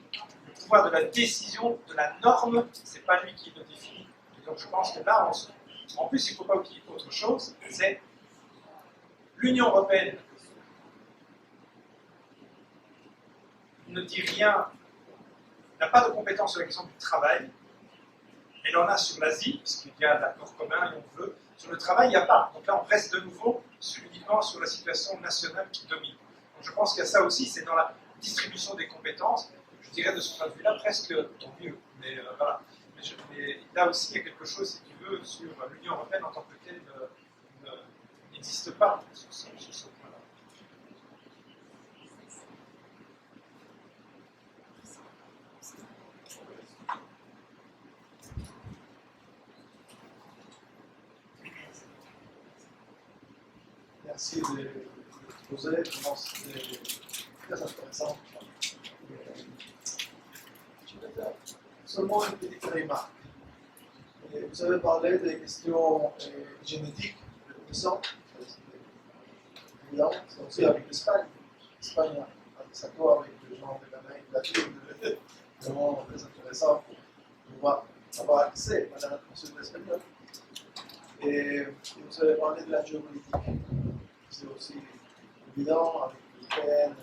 pouvoir de la décision, de la norme, c'est pas lui qui le définit. Et donc je pense que là, en plus, il ne faut pas oublier autre chose, c'est l'Union européenne ne dit rien, n'a pas de compétence sur la question du travail. Elle en a sur l'Asie, puisqu'il y a l'accord commun, et on veut. Sur le travail, il n'y a pas. Donc là, on reste de nouveau uniquement sur la situation nationale qui domine. Donc je pense qu'il y a ça aussi, c'est dans la distribution des compétences. Je dirais de ce point de vue-là, presque tant mieux. Mais voilà. Mais là aussi, il y a quelque chose, si tu veux, sur l'Union européenne en tant que telle n'existe pas sur ce point-là. Merci de poser, vraiment c'était très intéressant. Je vais faire seulement une petite remarque. Vous avez parlé des questions génétiques de sang, c'est évident, c'est aussi avec l'Espagne. L'Espagne a des accords avec les gens de l'Amérique latine, vraiment très intéressant pour pouvoir avoir accès à la consultation espagnole. Et vous avez parlé de la géopolitique. C'est aussi évident avec l'Ukraine.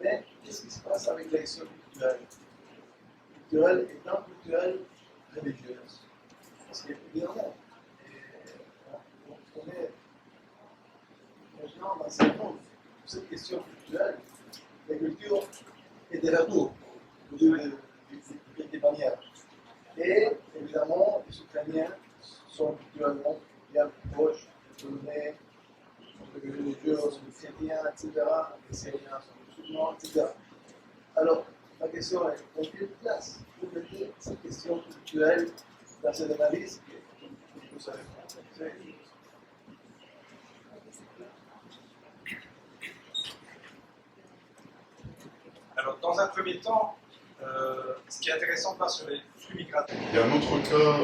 Mais qu'est-ce qui se passe avec les questions culturelles? Culturelles et non culturelles religieuses. Parce qu'évidemment, on est maintenant dans un monde où cette question culturelle, la culture est de retour de des manières. Et évidemment, les Ukrainiens sont culturellement bien plus proches des Polonais, les religieux, les chrétiens, etc., les Syriens sont musulmans, etc. Alors, ma question est, dans quelle place vous mettez cette question culturelle dans cette analyse que vous savez faire? Alors, dans un premier temps, ce qui est intéressant pas sur les flux migratoires. Il y a un autre cas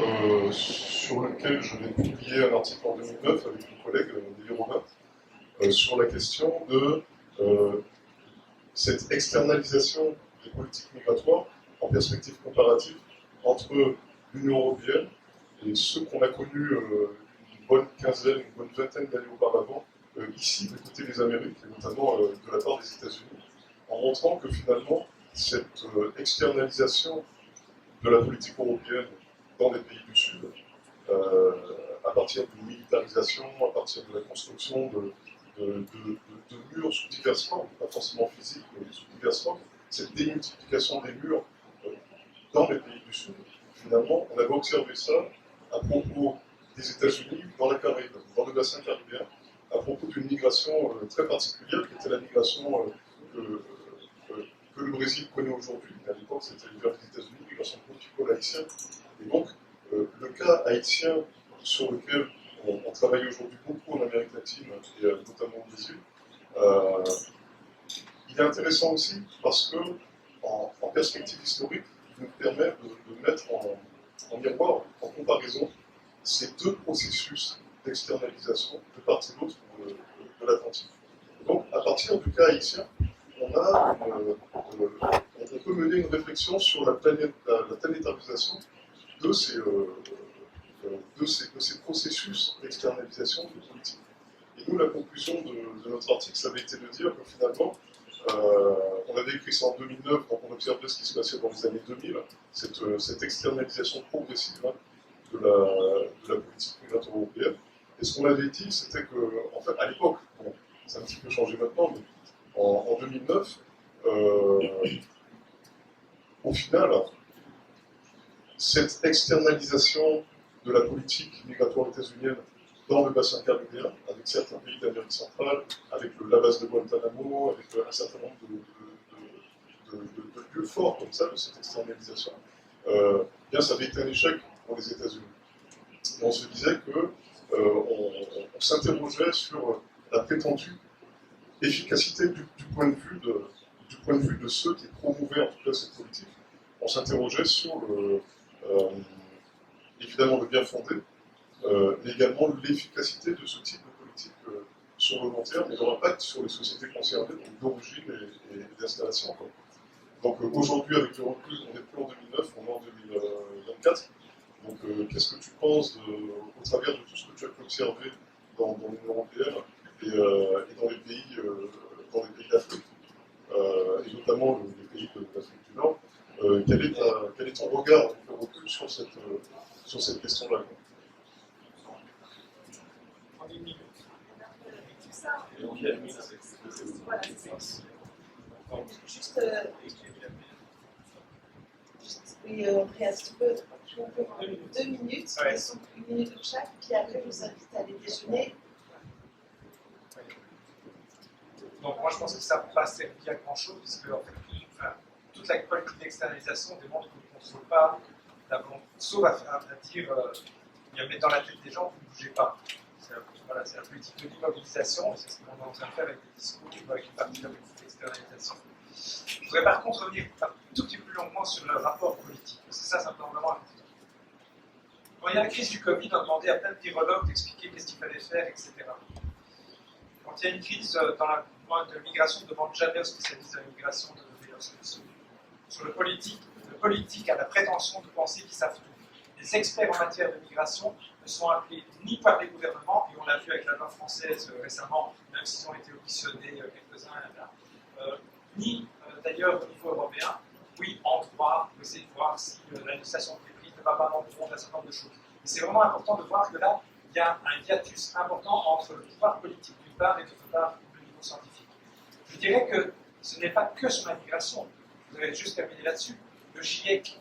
sur lequel je vais publier un article en 2009 avec mon collègue David Robin sur la question de cette externalisation des politiques migratoires en perspective comparative entre l'Union européenne et ceux qu'on a connus une bonne quinzaine, une bonne vingtaine d'années auparavant, ici, du côté des Amériques, et notamment de la part des États-Unis, en montrant que finalement, cette externalisation de la politique européenne dans les pays du Sud, à partir d'une militarisation, à partir de la construction de murs sous diverses formes, pas forcément physiques, mais sous diverses formes, cette démultiplication des murs dans les pays du Sud, finalement, on avait observé ça à propos des États-Unis, dans la Caraïbe, dans le bassin caribéen, à propos d'une migration très particulière, qui était la migration que le Brésil connaît aujourd'hui. À l'époque, c'était vers les États-Unis, migration politico-haïtienne. Et donc, le cas haïtien sur lequel on travaille aujourd'hui beaucoup en Amérique latine, et notamment au Brésil, il est intéressant aussi parce que, en perspective historique, il nous permet de mettre en miroir, en comparaison, ces deux processus d'externalisation de part et d'autre de l'Atlantique. Donc, à partir du cas haïtien, on peut mener une réflexion sur la planétarisation de ces processus d'externalisation de politique. Et nous, la conclusion de notre article, ça avait été de dire que finalement, On avait écrit ça en 2009 quand on observait ce qui se passait dans les années 2000, cette externalisation progressive hein, de la politique migratoire européenne. Et ce qu'on avait dit, c'était que, en fait, à l'époque, bon, ça a un petit peu changé maintenant, mais en 2009, au final, cette externalisation de la politique migratoire états-unienne dans le bassin caribéen, avec certains pays d'Amérique centrale, avec la base de Guantanamo, avec un certain nombre de lieux forts comme ça, de cette externalisation, bien ça avait été un échec pour les États-Unis. On se disait que on s'interrogeait sur la prétendue efficacité du point de vue de ceux qui promouvaient en tout cas cette politique. On s'interrogeait sur évidemment le bien fondé, mais également l'efficacité de ce type de politique sur le long terme et leur impact sur les sociétés concernées, donc d'origine et d'installation. Donc aujourd'hui, avec le recul, on n'est plus en 2009, on est en 2024. Donc qu'est-ce que tu penses au travers de tout ce que tu as pu observer dans l'Union européenne et dans les pays d'Afrique, et notamment les pays d'Afrique du Nord, quel est ton regard avec le recul sur cette question-là? Voilà, c'est ça. Juste, oui, Andreas, tu peux 2 minutes, Ouais. elles sont 1 minute chaque, puis après je vous invite à aller déjeuner. Donc moi je pense que ça ne peut pas servir à grand chose, puisque en fait, toute la politique d'externalisation démontre qu'on ne contrôle pas la volonté, sauf à dire, il y a mettre dans la tête des gens, vous ne bougez pas. C'est la politique de l'immobilisation, et c'est ce qu'on est en train de faire avec les discours, avec une partie de la politique d'externalisation. Je voudrais par contre revenir un tout petit peu plus longuement sur le rapport politique, parce que ça me semble vraiment important. Quand il y a la crise du Covid, on demandait à plein de virologues d'expliquer qu'est-ce qu'il fallait faire, etc. Quand il y a une crise dans la de migration, on ne demande jamais aux spécialistes de la migration de donner leurs solutions. Sur le politique a la prétention de penser qu'ils savent tout. Les experts en matière de migration ne sont appelés ni par les gouvernements, et on l'a vu avec la loi française récemment, même s'ils ont été auditionnés quelques-uns, ni d'ailleurs au niveau européen. Oui, en droit, on essaie de voir si la législation qui est prise ne va pas dans le fond d'un certain nombre de choses. Mais c'est vraiment important de voir que là, il y a un hiatus important entre le pouvoir politique d'une part et d'autre part le niveau scientifique. Je dirais que ce n'est pas que sur la migration. Vous avez juste terminé là-dessus. Le GIEC,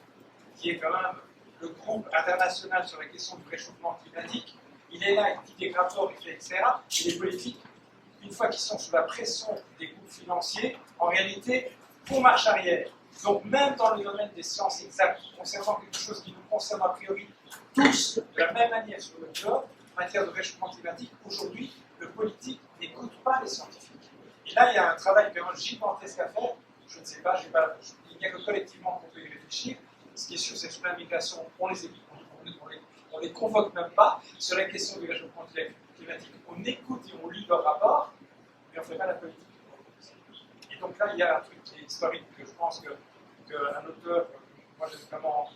qui est quand même le groupe international sur la question du réchauffement climatique, il est là, il dit des rapports, il fait etc. Et les politiques, une fois qu'ils sont sous la pression des groupes financiers, en réalité, font marche arrière. Donc même dans le domaine des sciences exactes, concernant quelque chose qui nous concerne a priori tous de la même manière sur le globe, en matière de réchauffement climatique, aujourd'hui, le politique n'écoute pas les scientifiques. Et là, il y a un travail vraiment gigantesque à faire. Je ne sais pas, il n'y a que collectivement qu'on peut y réfléchir. Ce qui est sûr, c'est que sur la migration, on les convoque même pas. Sur la question du réchauffement climatique, on écoute et on lit leurs rapports, mais on ne fait pas la politique. Et donc là, il y a un truc qui est historique, que je pense qu'un auteur, moi j'ai notamment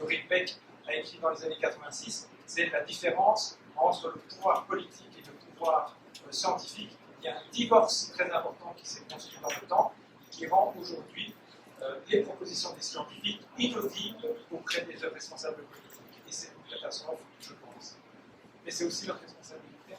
Henri Beck, a écrit dans les années 86, c'est la différence entre le pouvoir politique et le pouvoir scientifique. Il y a un divorce très important qui s'est construit dans le temps et qui rend aujourd'hui les propositions des scientifiques inaudibles auprès des responsables politiques. Et c'est une catastrophe, je pense. Mais c'est aussi leur responsabilité.